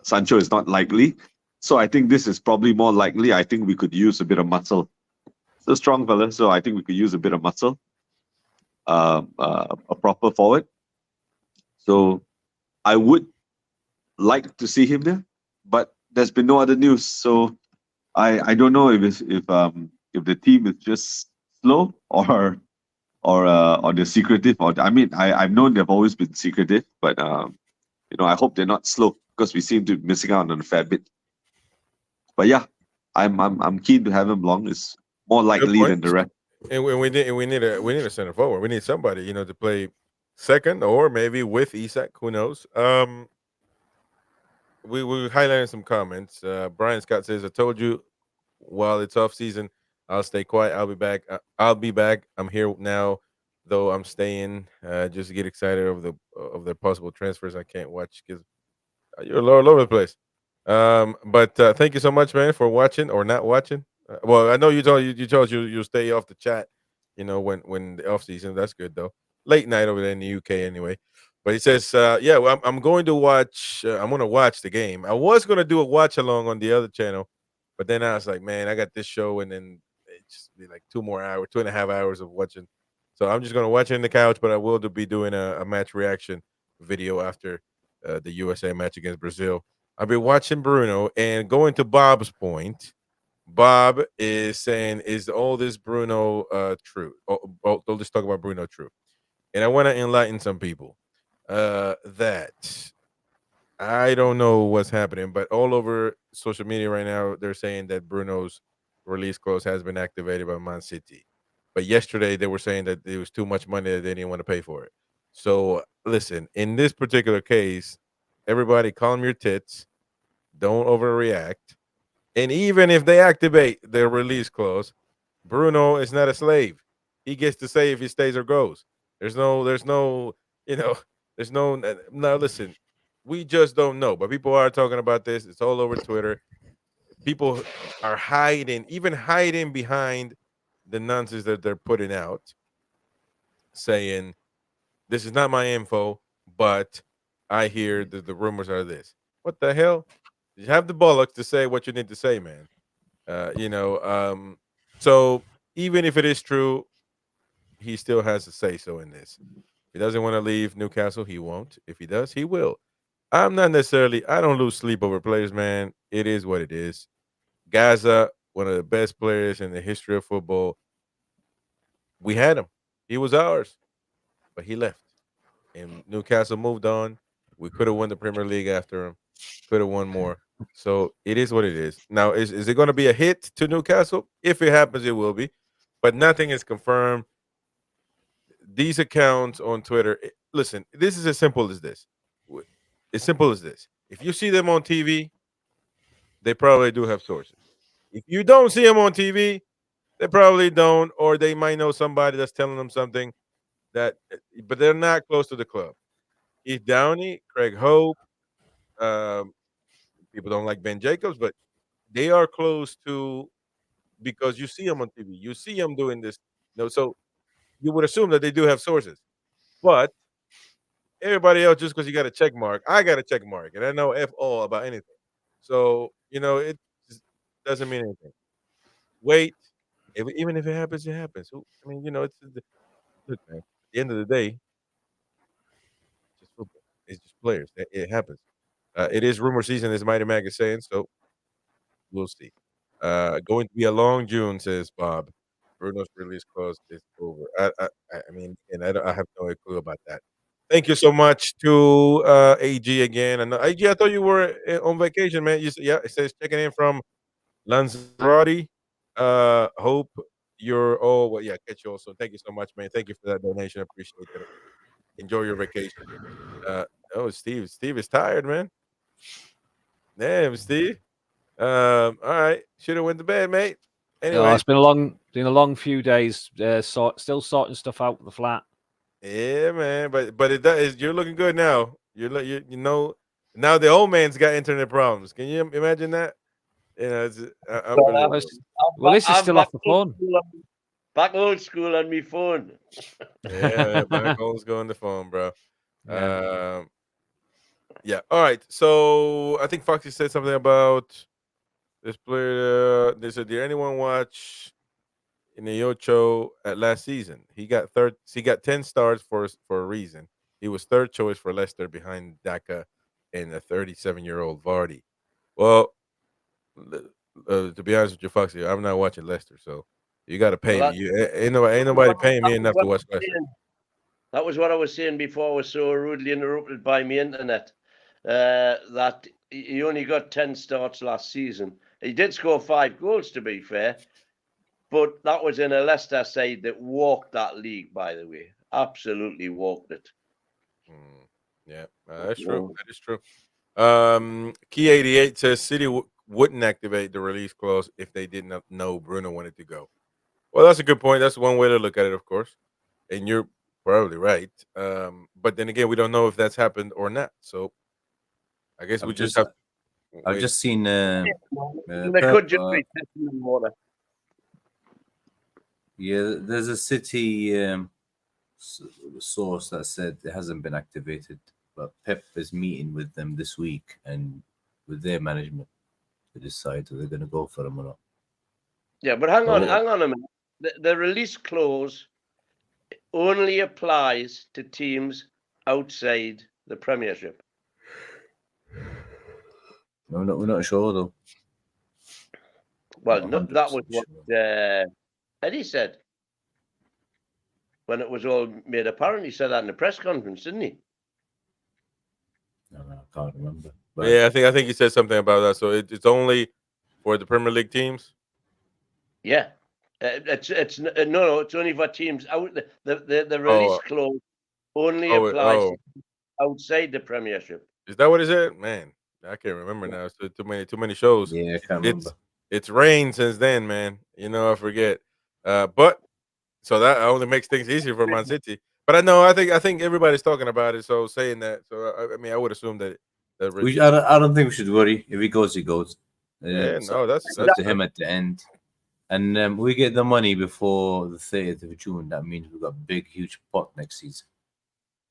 Sancho is not likely. So I think this is probably more likely. I think we could use a bit of muscle. It's a strong fella, so I think we could use a bit of muscle. A proper forward. So I would like to see him there, but there's been no other news. So I don't know if the team is just slow or they're secretive. Or I mean, I've known they've always been secretive, but I hope they're not slow because we seem to be missing out on a fair bit. But yeah, I'm keen to have him long. It's more likely than the rest. And we need a center forward. We need somebody, to play second or maybe with Isak. Who knows? We highlighted some comments. Brian Scott says, "I told you, while it's off season, I'll stay quiet. I'll be back. I'll be back. I'm here now, though. I'm staying. Just to get excited of the possible transfers. I can't watch because you're all over the place. But thank you so much, man, for watching or not watching. Well, I know you told you'll stay off the chat. When the off season. That's good though. Late night over there in the UK anyway. But he says, yeah, well, I'm going to watch. I'm going to watch the game. I was going to do a watch along on the other channel, but then I was like, man, I got this show, and then it just be like 2.5 hours of watching. So I'm just going to watch it in the couch, but I will be doing a match reaction video after the USA match against Brazil. I've been watching Bruno, and going to Bob's point, Bob is saying, is all this Bruno true? All this talk about Bruno true? And I want to enlighten some people that I don't know what's happening, but all over social media right now, they're saying that Bruno's release clause has been activated by Man City. But yesterday, they were saying that it was too much money that they didn't want to pay for it. So listen, in this particular case, everybody calm your tits. Don't overreact. And even if they activate their release clause, Bruno is not a slave. He gets to say if he stays or goes. There's no, there's no. Now listen, we just don't know. But people are talking about this. It's all over Twitter. People are even hiding behind the nonsense that they're putting out, saying this is not my info, but I hear that the rumors are this. What the hell? You have the bollocks to say what you need to say, man. So even if it is true, he still has to say so in this. If he doesn't want to leave Newcastle, he won't. If he does, he will. I don't lose sleep over players, man. It is what it is. Gaza, one of the best players in the history of football. We had him. He was ours, but he left. And Newcastle moved on. We could have won the Premier League after him. Could have won more. So it is what it is. Now, is it going to be a hit to Newcastle? If it happens, it will be. But nothing is confirmed. These accounts on Twitter, listen, this is as simple as this. As simple as this. If you see them on TV, they probably do have sources. If you don't see them on TV, they probably don't, or they might know somebody that's telling them something but they're not close to the club. Keith Downey, Craig Hope, people don't like Ben Jacobs, but they are close to because you see them on TV. You see them doing this. So you would assume that they do have sources, but everybody else, just because you got a check mark, I got a check mark, and I know f all about anything. So it just doesn't mean anything. Wait, even if it happens, it happens. I mean, look, man. At the end of the day, it's just football. It's just players. It happens. It is rumor season, as Mighty Mag is saying. So we'll see. Going to be a long June, says Bob. Bruno's release clause is over. I mean, and I have no clue about that. Thank you so much to AG again. And AG, I thought you were on vacation, man. Yeah, it says checking in from Lanzarote. Hope you're all well. Yeah, catch you also. Thank you so much, man. Thank you for that donation. I appreciate it. Enjoy your vacation. Oh, Steve. Steve is tired, man. Damn, Steve. All right. Should have went to bed, mate. Anyway, it's been a long few days. Still sorting stuff out with the flat. yeah, man. But it does. You're looking good now. Now the old man's got internet problems. Can you imagine that? It's unbelievable. This is still off the phone. Back old school on me phone. Yeah, back old school on the phone, bro. Yeah. Yeah. All right. So I think Foxy said something about this player. They said, "Did anyone watch Iheanacho at last season? He got 10 stars for a reason. He was third choice for Leicester behind Daka and a 37-year-old Vardy." Well, to be honest with you, Foxy, I'm not watching Leicester, so you got to pay Well, me. Ain't nobody paying me enough to watch Leicester. That was what I was saying before. I was so rudely interrupted by my internet that he only got 10 starts last season. He did score 5 goals, to be fair, but that was in a Leicester side that walked that league, by the way. Absolutely walked it. Yeah, that's true. That is true. Key 88 says City wouldn't activate the release clause if they did not know Bruno wanted to go. Well, that's a good point. That's one way to look at it, of course, and you're probably right. But then again, we don't know if that's happened or not. So I guess we just have. I've just seen. They could just be testing the water. Yeah, there's a City source that said it hasn't been activated, but Pep is meeting with them this week and with their management to decide if they're going to go for him or not. Yeah, but hang on a minute. The release clause only applies to teams outside the Premiership. We're not sure though. Well, no, that was what Eddie said when it was all made apparent. He said that in the press conference, didn't he? No, I can't remember. But Yeah, I think he said something about that. So it's only for the Premier League teams. Yeah, it's only for teams out. The release clause only applies to outside the Premiership. Is that what it said? Man, I can't remember now. It's too many shows. Yeah, I can't remember. It's rained since then, man. I forget. But so that only makes things easier for Man City. But I think everybody's talking about it. So saying that, so I mean, I would assume that I don't think we should worry. If he goes, he goes. Yeah, no, that's up to him at the end. And we get the money before the 30th of June. That means we've got a big, huge pot next season.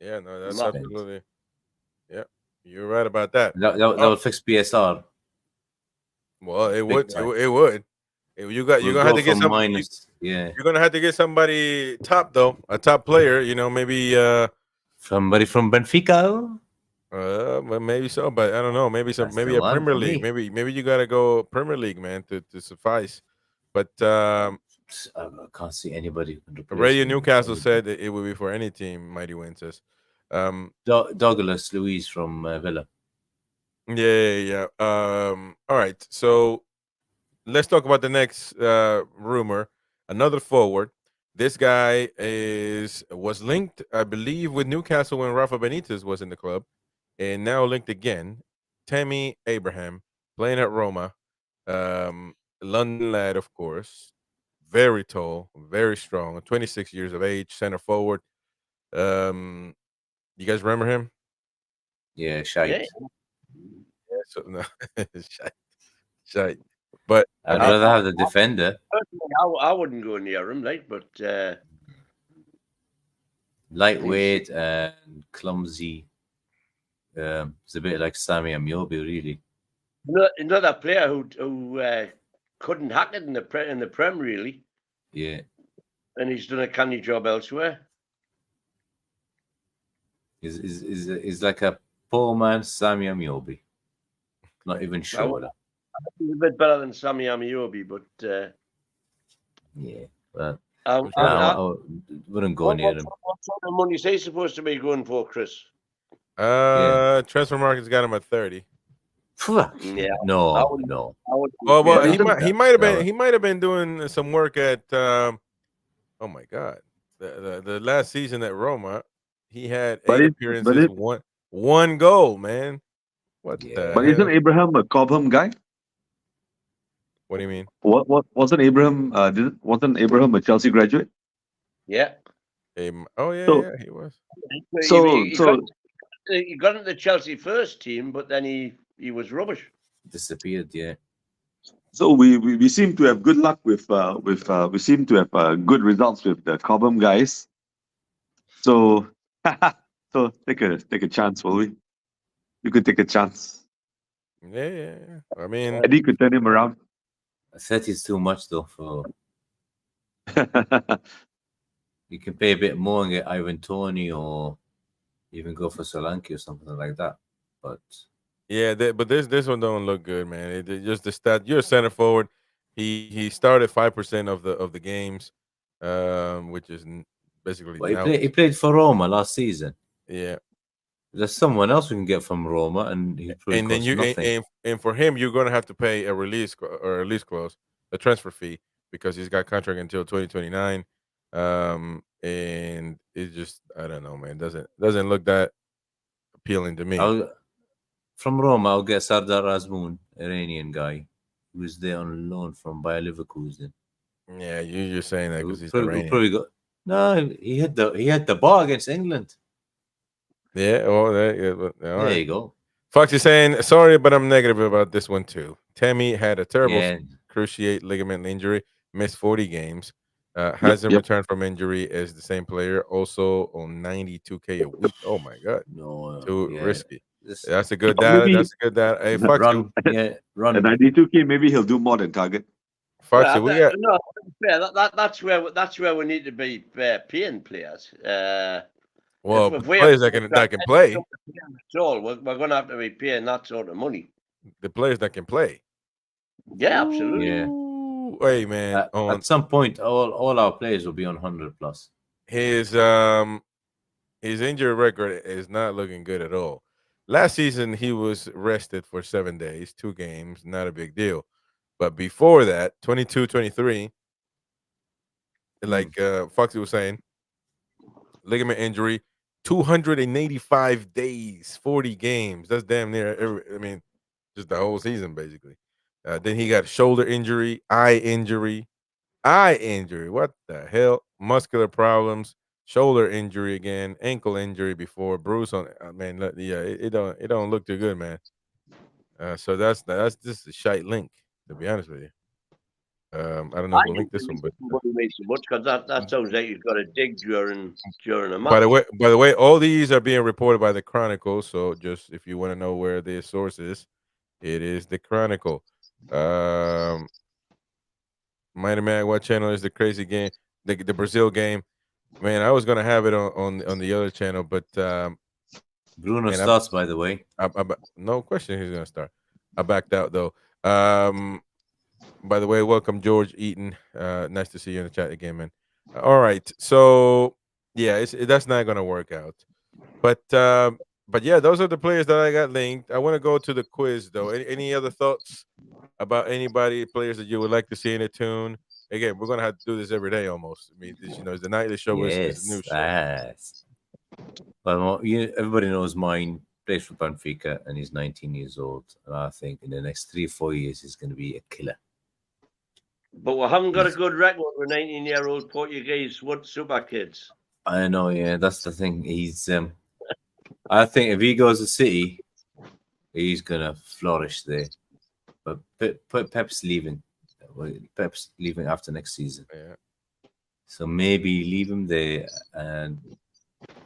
Yeah, no, that's absolutely. Yeah, you're right about that. That will fix PSR. Well, it would. It would. You're gonna have to get somebody. Yeah, you're gonna have to get somebody top though, a top player. Maybe somebody from Benfica. Maybe so, but I don't know. Maybe a Premier League. Maybe you gotta go Premier League, man, to suffice. But I can't see anybody. Radio Newcastle said that it would be for any team. Mighty Win says. Douglas Luiz from Villa. Yeah. All right. So let's talk about the next rumor. Another forward. This guy was linked, I believe, with Newcastle when Rafa Benitez was in the club, and now linked again. Tammy Abraham, playing at Roma. London lad, of course. Very tall, very strong. 26 years of age, center forward. You guys remember him? Yeah, Shite. Yeah, so no, Shite. But I'd rather have the defender. Personally, I wouldn't go near him, like, but Lightweight and clumsy. It's a bit like Sammy Amiobi, really. another player who couldn't hack it in the Prem, really, Yeah. and he's done a canny job elsewhere. Is like a poor man Sammy Amiobi. Not even sure. He's a bit better than Sammy Amiobi, but Yeah. But I wouldn't go near him. What sort of money is he supposed to be going for, Chris? Transfer market's got him at 30. Fuck. Yeah. No. Oh well, Yeah. he might have been doing some work at. Oh my God, the last season at Roma, he had 8 appearances, one goal, man. What Yeah. the But hell? isn't Abraham a Cobham guy? What do you mean? What wasn't Abraham? Wasn't Abraham a Chelsea graduate? Yeah. Oh yeah, So- yeah, he was. He got into the Chelsea first team, but then he was rubbish. Disappeared, yeah. So we seem to have good luck with we seem to have good results with the Cobham guys. So so take a chance, will we? You could take a chance. Yeah. I mean, Eddie could turn him around. 30 is too much though. For you can pay a bit more and get Ivan Toney or even go for Solanke or something like that. But yeah, but this one don't look good, man. It just the stat. You're a center forward. He started 5% of the games, which is basically. well, he played for Roma last season. Yeah. There's someone else we can get from Roma, and he probably And then costs nothing. and for him, you're going to have to pay a release clause, a transfer fee, because he's got contract until 2029. And it just, I don't know, man. Doesn't look that appealing to me. From Roma, I'll get Sardar Azmoun, Iranian guy, who was there on loan from Bayer Leverkusen. Yeah, you're saying that because he's Iranian. He had the bar against England. Yeah, well, There you go. Fox is saying, sorry, but I'm negative about this one too. Tammy had a terrible cruciate ligament injury, missed 40 games, hasn't returned from injury as the same player, also on 92K a week. Oh my God. Too risky. That's a good data. That's a good data. Hey, Foxy. Run. At 92K, maybe he'll do more than Target. Foxy, that's where we need to be paying players. Well, players that can play. We're going to have to be paying that sort of money. The players that can play. Yeah, absolutely. Yeah. Hey, man. At some point, all our players will be on 100 plus. His injury record is not looking good at all. Last season, he was rested for 7 days, 2 games, not a big deal. But before that, 22-23, like Foxy was saying, ligament injury, 285 days, 40 games. That's damn near just the whole season, basically. Then he got shoulder injury, eye injury. What the hell? Muscular problems, shoulder injury again, ankle injury before, bruise on. It don't look too good, man. So that's just a shite link, to be honest with you. I don't know if we'll link this one, but because that sounds like you've got to dig during a match. by the way, all these are being reported by the Chronicle. So just if you want to know where their source is, it is the Chronicle. Mighty Man, what channel is the crazy game? The Brazil game. Man, I was gonna have it on the other channel, but Bruno starts, by the way. No question he's gonna start. I backed out though. By the way, welcome George Eaton. Nice to see you in the chat again, man. All right, so yeah, that's not gonna work out. But yeah, those are the players that I got linked. I want to go to the quiz though. Any other thoughts about players that you would like to see in a Toon? Again, we're gonna have to do this every day almost. I mean, it's the nightly show. Is new show. Yes. Well, everybody knows mine plays for Benfica and he's 19 years old. And I think in the next 3-4 years he's going to be a killer. But we haven't got a good record with 19-year-old Portuguese super kids. I know, yeah, that's the thing. He's I think if he goes to City, he's gonna flourish there. but Pep's leaving. Pep's leaving after next season. Yeah. So maybe leave him there and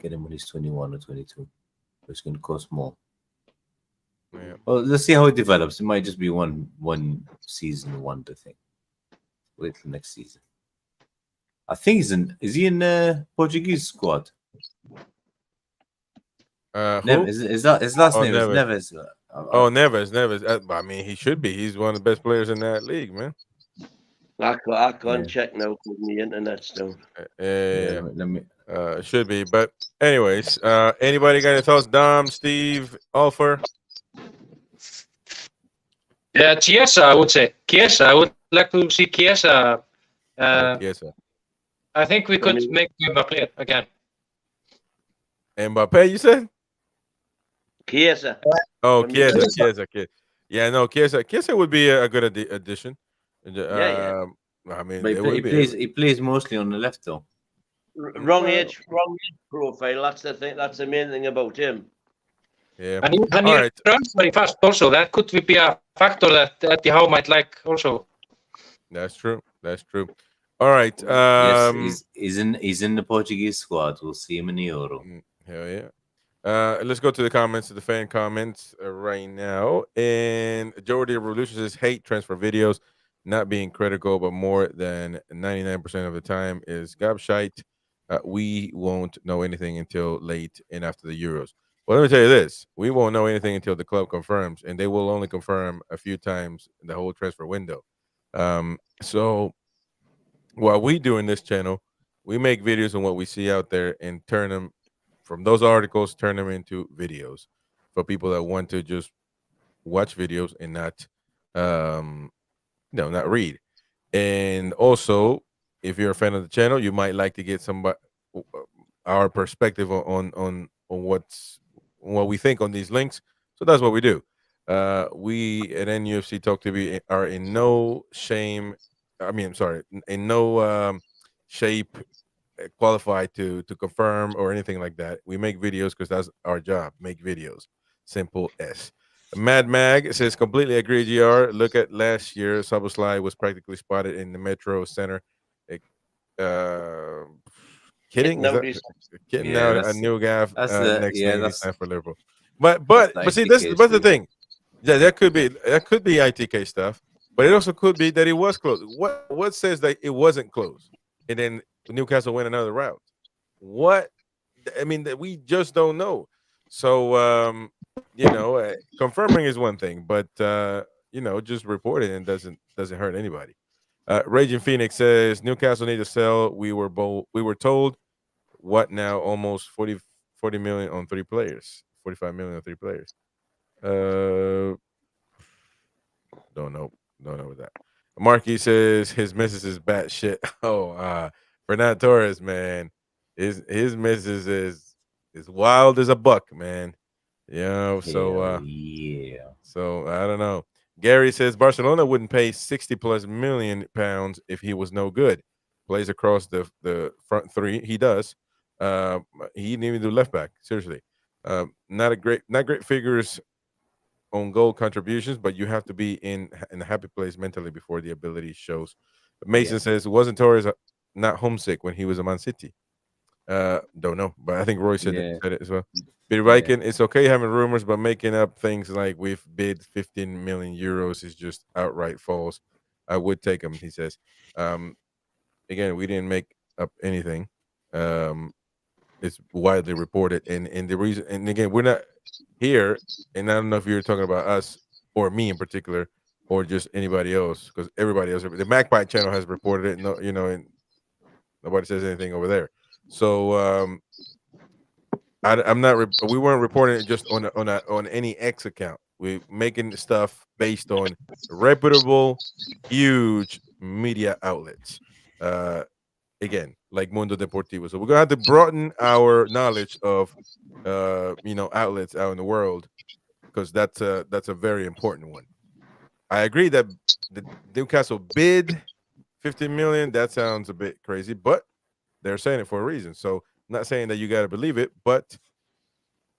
get him when he's 21 or 22. It's going to cost more. Yeah. Well, let's see how it develops. It might just be one season wonder thing. Wait till next season. I think is he in the Portuguese squad? Who? Is that his last Oh, name? Neves. Is Neves. Oh, Neves. I mean, he should be. He's one of the best players in that league, man. I can't Yeah. check now because the internet's down. Yeah. Let me. Should be. But anyways, anybody got any thoughts? Dom, Steve, Alfer? Yeah, Chiesa, I would say. Chiesa, I would like to see Chiesa. Yes, sir. I think we could make him a player again. Mbappe, you said? Chiesa. Oh, From Chiesa. Yeah, no, Chiesa would be a good addition. Yeah. I mean, But it would be. he plays mostly on the left though. Wrong age profile. That's the thing. That's the main thing about him. Yeah. And All he right. runs very fast also. That could be a factor that Eddie Howe might like also. That's true. All right. Yes, he's in the Portuguese squad. We'll see him in the Euro. Hell yeah. Let's go to the comments, to the fan comments right now. And Majority of Revolution says hate transfer videos, not being critical, but more than 99% of the time is gobshite. We won't know anything until late and after the Euros. Well, let me tell you this: we won't know anything until the club confirms, and they will only confirm a few times in the whole transfer window. So what we do in this channel, we make videos on what we see out there and turn them from those articles, turn them into videos for people that want to just watch videos and not, not read. And also, if you're a fan of the channel, you might like to get our perspective on what we think on these links. So that's what we do. We at NUFC Talk TV are in no shame. I'm sorry, in no shape qualified to confirm or anything like that. We make videos because that's our job. Make videos. Simple as. Mad Mag says completely agree, GR. Look at last year. Saboslai was practically spotted in the Metro Center. Kidding? Kidding Yeah, out a new guy next thing he's signed for Liverpool. But see, that's the thing. Yeah, that could be ITK stuff, but it also could be that it was closed. What says that it wasn't closed, and then Newcastle went another route? What? I mean, that we just don't know. So confirming is one thing, but just reporting it doesn't hurt anybody. Raging Phoenix says Newcastle need to sell. We were told what now? Almost 40 million on 3 players. 45 million on 3 players. Don't know with that. Marky says his missus is bat shit. Oh, Ferran Torres, man, his missus is wild as a buck, man. So I don't know. Gary says Barcelona wouldn't pay 60+ million pounds if he was no good. Plays across the front three. He does. He didn't even do left back. Seriously, not great figures on goal contributions, but you have to be in a happy place mentally before the ability shows. Mason says, wasn't Torres not homesick when he was at Man City? Don't know, but I think Roy said it as well. Peter Viking, it's okay having rumors, but making up things like we've bid 15 million euros is just outright false. I would take them, he says. Again, we didn't make up anything. It's widely reported, and the reason, and again, we're not here, and I don't know if you're talking about us or me in particular, or just anybody else, because everybody else, the Magpie channel has reported it. No, and nobody says anything over there. So I'm not. We weren't reporting it just on any X account. We're making stuff based on reputable, huge media outlets. Again, like Mundo Deportivo. So we're gonna have to broaden our knowledge of outlets out in the world, because that's a very important one. I agree that the Newcastle bid 15 million. That sounds a bit crazy, but they're saying it for a reason. So I'm not saying that you got to believe it, but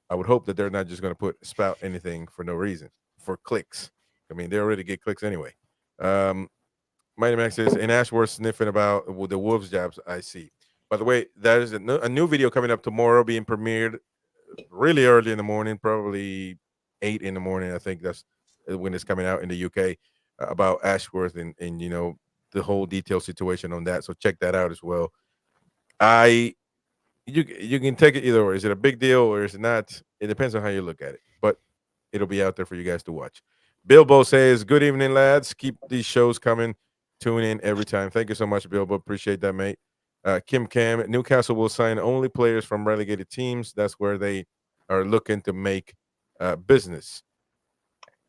I would hope that they're not just going to spout anything for no reason, for clicks. I mean, they already get clicks anyway. Mighty Max says, and Ashworth sniffing about the Wolves jobs. I see. By the way, that is a new video coming up tomorrow, being premiered really early in the morning, probably 8 in the morning. I think that's when it's coming out in the UK, about Ashworth and the whole detailed situation on that. So check that out as well. You can take it either way. Is it a big deal or is it not? It depends on how you look at it, but it'll be out there for you guys to watch. Bilbo says, "Good evening, lads. Keep these shows coming. Tune in every time. Thank you so much, Bilbo. Appreciate that, mate." Kim Cam, Newcastle will sign only players from relegated teams. That's where they are looking to make business.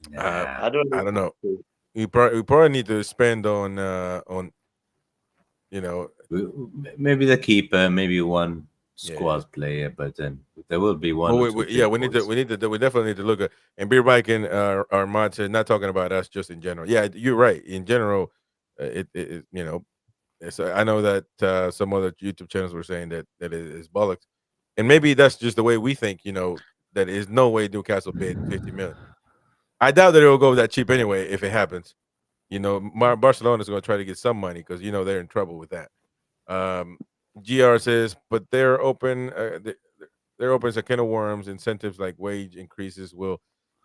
Nah. I don't I don't know. We probably need to spend on Maybe the keeper, maybe one Yeah. squad player, but then there will be one. Well, or two we big need boys. to we definitely need to look at, and Beer Bike and our mod said, not talking about us, just in general. Yeah, you're right. In general, it it's, I know that some other YouTube channels were saying that it is bollocks, and maybe that's just the way we think. That is no way Newcastle bid 50 million. I doubt that it will go that cheap anyway if it happens. Barcelona is going to try to get some money because they're in trouble with that. GR says, but they're open. They're open as a can of worms. Incentives like wage increases will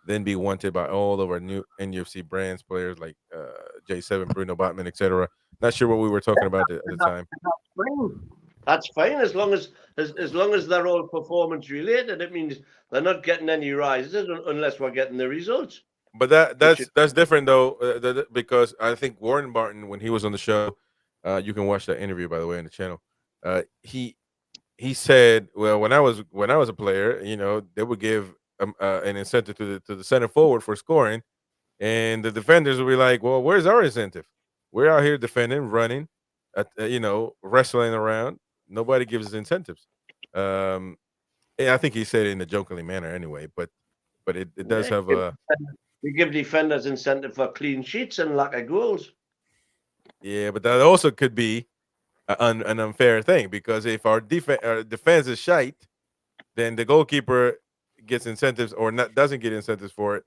then be wanted by all of our new NUFC brands, players like J7, Bruno Botman, etc. Not sure what we were talking about at the time. That's fine as long as they're all performance related. It means they're not getting any rises unless we're getting the results. But that's different though, because I think Warren Barton, when he was on the show, you can watch that interview, by the way, on the channel. He said, well, when I was a player, they would give an incentive to the center forward for scoring, and the defenders would be like, well, where's our incentive? We're out here defending, running, wrestling around. Nobody gives us incentives. And I think he said it in a jokingly manner anyway, but it does have a. We give defenders incentive for clean sheets and lack of goals. Yeah, but that also could be an unfair thing, because if our defense is shite, then the goalkeeper gets incentives or doesn't get incentives for it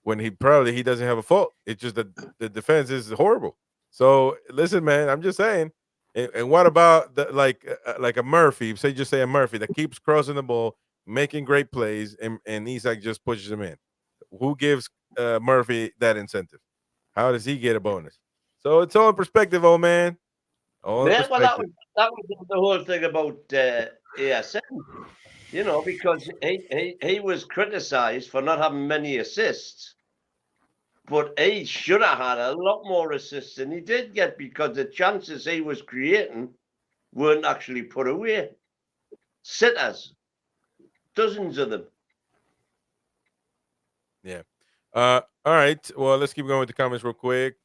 when he doesn't have a fault. It's just that the defense is horrible. So listen, man, I'm just saying. And what about like a Murphy? Just say a Murphy that keeps crossing the ball, making great plays, and Isak just pushes him in. Who gives Murphy that incentive? How does he get a bonus? So it's all in perspective, old man. Yeah, well, that was the whole thing about ASN, because he was criticised for not having many assists, but he should have had a lot more assists than he did get, because the chances he was creating weren't actually put away. Sitters, dozens of them. Yeah. All right. Well, let's keep going with the comments real quick.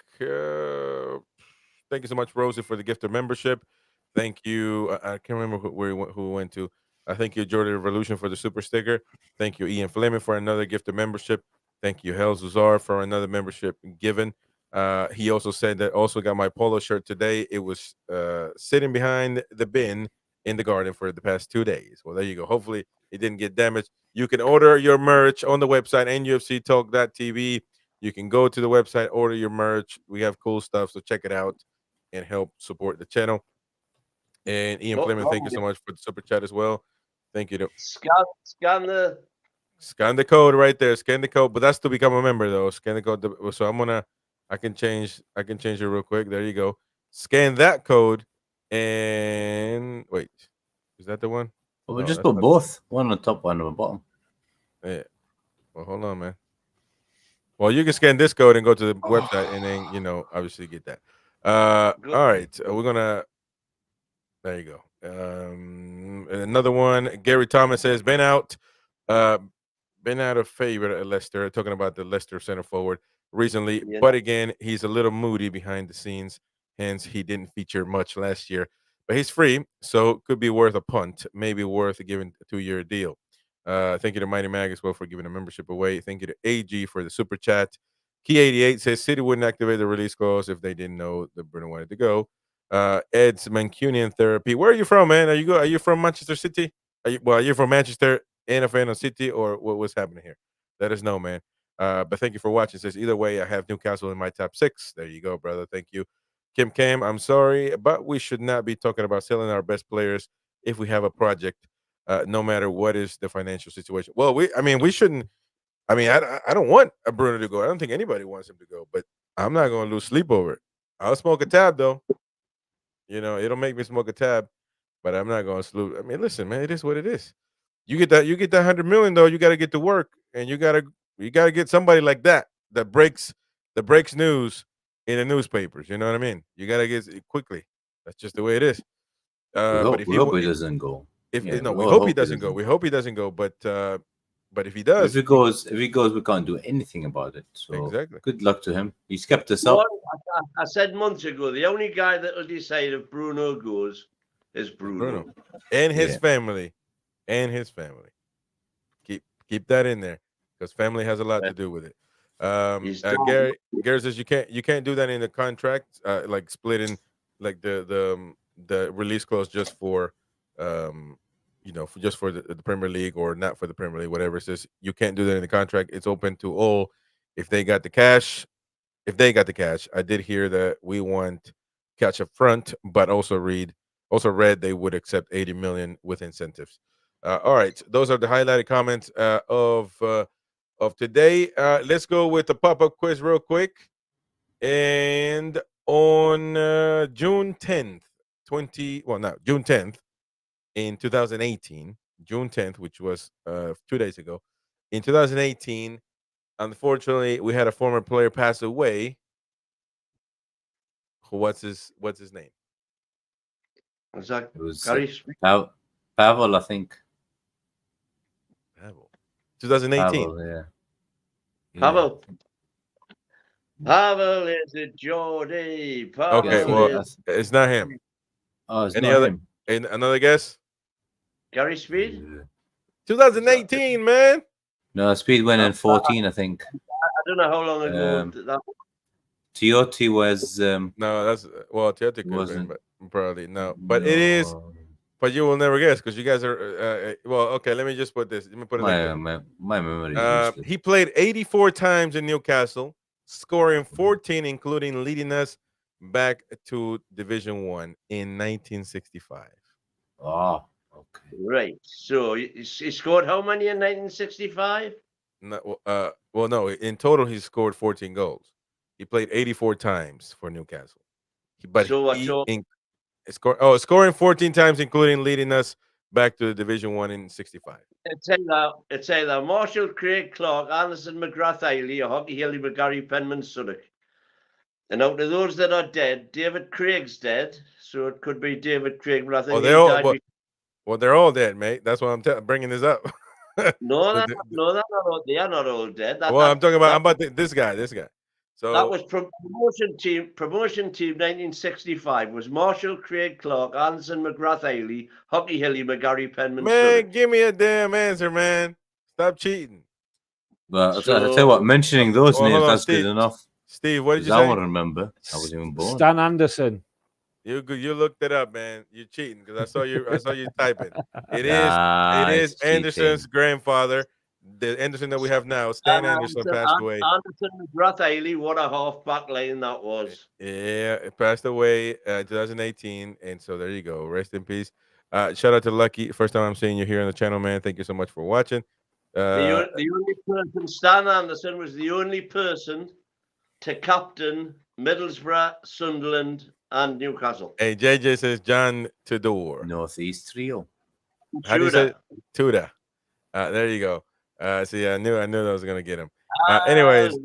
Thank you so much, Rosie, for the gift of membership. Thank you. I can't remember who went to. Thank you, Jordan Revolution, for the super sticker. Thank you, Ian Fleming, for another gift of membership. Thank you, Hel Zuzar, for another membership given. He also said that also got my polo shirt today. It was sitting behind the bin in the garden for the past 2 days. Well, there you go. Hopefully it didn't get damaged. You can order your merch on the website, NUFCtalk.tv. You can go to the website, order your merch. We have cool stuff, so check it out and help support the channel. And Ian Fleming, thank you so much for the super chat as well. Thank you. Scan the code right there. Scan the code, but that's to become a member though. Scan the code. So I can change it real quick. There you go. Scan that code and wait. Is that the one? Well, we just put both, one on top, one on the bottom. Yeah. Well, hold on, man. Well, you can scan this code and go to the website, and then obviously get that. All right, we're gonna. There you go. Another one. Gary Thomas says been out of favor at Leicester. Talking about the Leicester center forward recently, but again, he's a little moody behind the scenes. Hence, he didn't feature much last year. But he's free, so could be worth a punt. Maybe worth giving a 2-year deal. Thank you to Mighty Mag as well for giving a membership away. Thank you to AG for the super chat. Key88 says City wouldn't activate the release clause if they didn't know that Bruno wanted to go. Ed's Mancunian therapy. Where are you from, man? Are you from Manchester City? Are you from Manchester and a fan of City, or what's happening here? Let us know, man. But thank you for watching. Says either way, I have Newcastle in my top 6. There you go, brother. Thank you. Kim Cam, I'm sorry, but we should not be talking about selling our best players if we have a project, no matter what is the financial situation. Well, we shouldn't. I mean, I don't want a Bruno to go. I don't think anybody wants him to go, but I'm not going to lose sleep over it. I'll smoke a tab though. It'll make me smoke a tab, but I'm not going to sleep. I mean, listen, man, it is what it is. You get that 100 million though. You got to get to work, and you got to get somebody like that breaks news in the newspapers. You know what I mean? You got to get it quickly. That's just the way it is. But if we hope he doesn't go. If Yeah, no, we hope he doesn't go. We hope he doesn't go. But if he does, if he goes, we can't do anything about it. So exactly. Good luck to him. He's kept us up. I said months ago, the only guy that will decide if Bruno goes is Bruno. And his family. And his family. Keep that in there, because family has a lot to do with it. Gary says you can't do that in the contract, like splitting like the release clause just for just for the Premier League, or not for the Premier League, whatever. It says you can't do that in the contract. It's open to all if they got the cash. I did hear that we want cash up front, but also read they would accept 80 million with incentives. All right, those are the highlighted comments of today. Let's go with the pop-up quiz real quick. And on June 10th, June 10th in 2018, June 10th, which was 2 days ago, in 2018, unfortunately, we had a former player pass away. What's his name? Was that It was Pavel, I think. Pavel. 2018. Pavel, yeah. Pavel is it Jordy? Okay, well, it's not him. Oh, it's Any not other? him. Another guess? Gary Speed? 2018, man. No, Speed went in 14, I think. I don't know how long ago that was. Tiote was no, that's Tiote could have been, but probably no. But it is. No. But you will never guess, because you guys are okay. Let me just put this. Let me put it like this. My memory is useless. He played 84 times in Newcastle, scoring 14, including leading us back to Division 1 in 1965. Oh, okay. Right. So he scored how many in 1965? No, no. In total, he scored 14 goals. He played 84 times for Newcastle. Scoring 14 times, including leading us back to Division 1 in 65. It's either Marshall, Craig, Clark, Anderson, McGrath, Eiley, or Hockey Hilly, McGarry, Penman, Suddock. And out of those that are dead, David Craig's dead, so it could be David Craig. But I think they're all dead, mate. That's why I'm bringing this up. No, they are not all dead. I'm talking about this guy. So that was promotion team 1965 was Marshall, Craig, Clark, Anderson, McGrath, Eiley, Hockey Hilly, McGarry, Penman. Man, give me a damn answer, man. Stop cheating. But I'll tell you what, mentioning those names, that's Steve, good enough. Steve, what did you say? I won't remember. I wasn't even born. Stan Anderson. You looked it up, man. You're cheating, because I saw you typing. It is Anderson's grandfather. The Anderson that we have now, Stan Anderson, passed away. Anderson, McGrath, Eiley, what a half-back line that was. Yeah, it passed away in 2018, and so there you go. Rest in peace. Shout out to Lucky. First time I'm seeing you here on the channel, man. Thank you so much for watching. The only person, Stan Anderson, was the only person to captain Middlesbrough, Sunderland, and Newcastle. Hey, JJ says John Tudor. Northeast Trio. How do you say Tudor? There you go. See, I knew I was gonna get him. Anyways,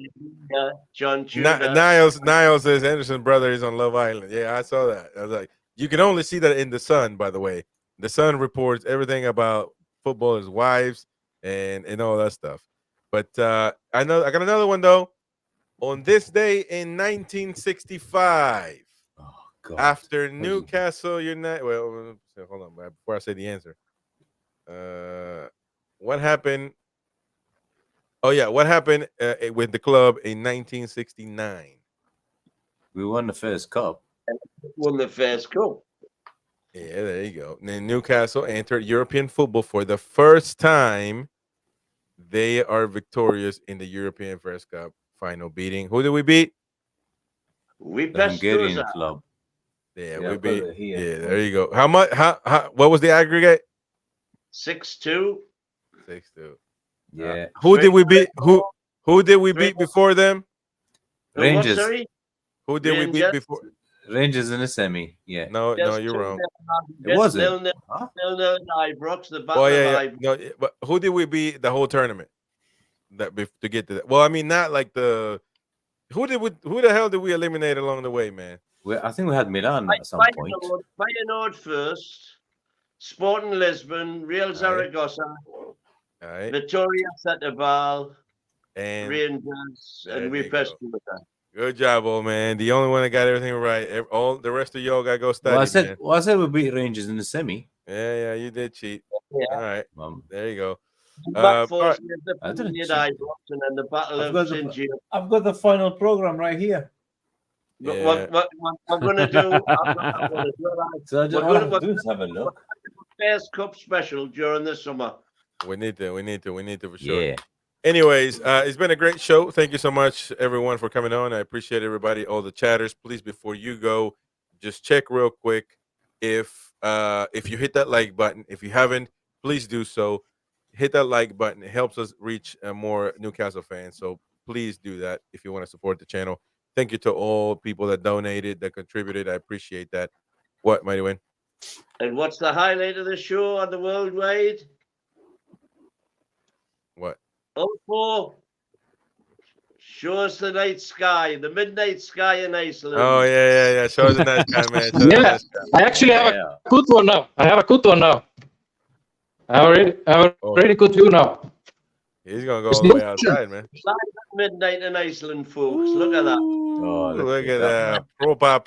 John Tudor. Niles says Anderson's brother is on Love Island. Yeah, I saw that. I was like, you can only see that in the Sun, by the way. The Sun reports everything about footballers' wives and all that stuff. But I got another one though. On this day in 1965, after Newcastle United. Well, hold on, before I say the answer. What happened? Oh yeah, what happened with the club in 1969? We won the first cup. Yeah, there you go. Then Newcastle entered European football for the first time they are victorious in the European First Cup final, beating who did we beat? We The Hungarian Pestuza. club. Yeah, Yeah, we I've got beat. it here. Yeah, there you go. How much? How? What was the aggregate? 6-2. 6-2. Yeah. Who did we beat? 3-4. Who did we 3 beat before them? Who was, Rangers. sorry? Who did we beat Rangers. before? Rangers in the semi. Yeah. No, Just you're wrong. It wasn't. 0-0 Huh? Ibrox, the battle Well, of yeah. Ibrox. No, but who did we beat the whole tournament? To get to that. Well, I mean, not like the. Who the hell did we eliminate along the way, man? I think we had Milan at some point. Feyenoord first, Sporting Lisbon, Real Zaragoza, All right. Vitoria Setúbal, And Rangers, there and we you go. Pestuza. Good job, old man. The only one that got everything right. All the rest of y'all got to go study, Well, I man. said we beat Rangers in the semi. Yeah, you did cheat. Yeah. All right. There you go. Back all force right. with the I didn't United cheat. Ibrox and then the battle I've of got St. Gilles. I've got the final program right here. Yeah. What we're going to do, I'm gonna do that. So I just We're have gonna- have a look. First Cup special during the summer. We need to for sure. Yeah. Anyways, it's been a great show. Thank you so much, everyone, for coming on. I appreciate everybody, all the chatters. Please, before you go, just check real quick if you hit that like button. If you haven't, please do so. Hit that like button. It helps us reach more Newcastle fans. So please do that if you want to support the channel. Thank you to all people that donated, that contributed. I appreciate that. What, Mighty Win? And what's the highlight of the show on the worldwide? What? 04. Show us the night sky, the midnight sky in Iceland. Oh yeah. Show us the nice guy, man. Show us the Yeah, nice guy. I actually have Yeah. a good one now. I have a really good view now. He's gonna go It's all the the way ocean. outside, man. Midnight in Iceland, folks. Look at that. Oh, Look at that. Propa.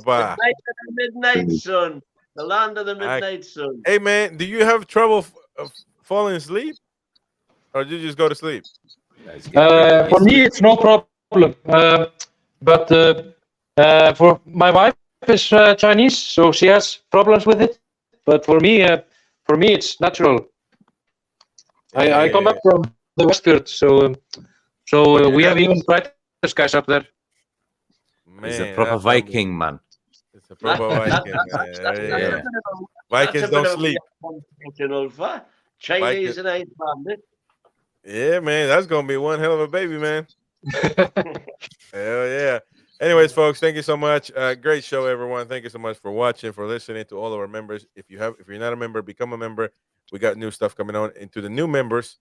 The night of the midnight sun. The land of the midnight sun. Hey, man, do you have trouble falling asleep? Or did you just go to sleep? For me, it's no problem. But for my wife is Chinese, so she has problems with it. But for me, it's natural. I come up from the westward, so we have even brighter skies up there. Man, He's a proper that's gonna be- Viking, man. It's a proper Viking. Yeah. Vikings don't sleep. Chinese and Icelandic. Yeah, man, that's gonna be one hell of a baby, man. Hell yeah. Anyways, folks, thank you so much. Great show, everyone. Thank you so much for watching, for listening to all of our members. If you're not a member, become a member. We got new stuff coming on. And to the new members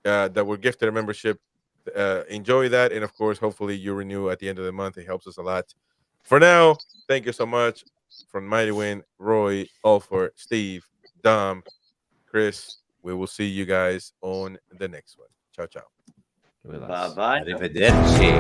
that were gifted a membership, enjoy that. And of course, hopefully you renew at the end of the month. It helps us a lot. For now, thank you so much. From Mighty Win, Roy, Alfred, Steve, Dom, Chris. We will see you guys on the next one. Ciao, ciao. Bye-bye. Arrivederci.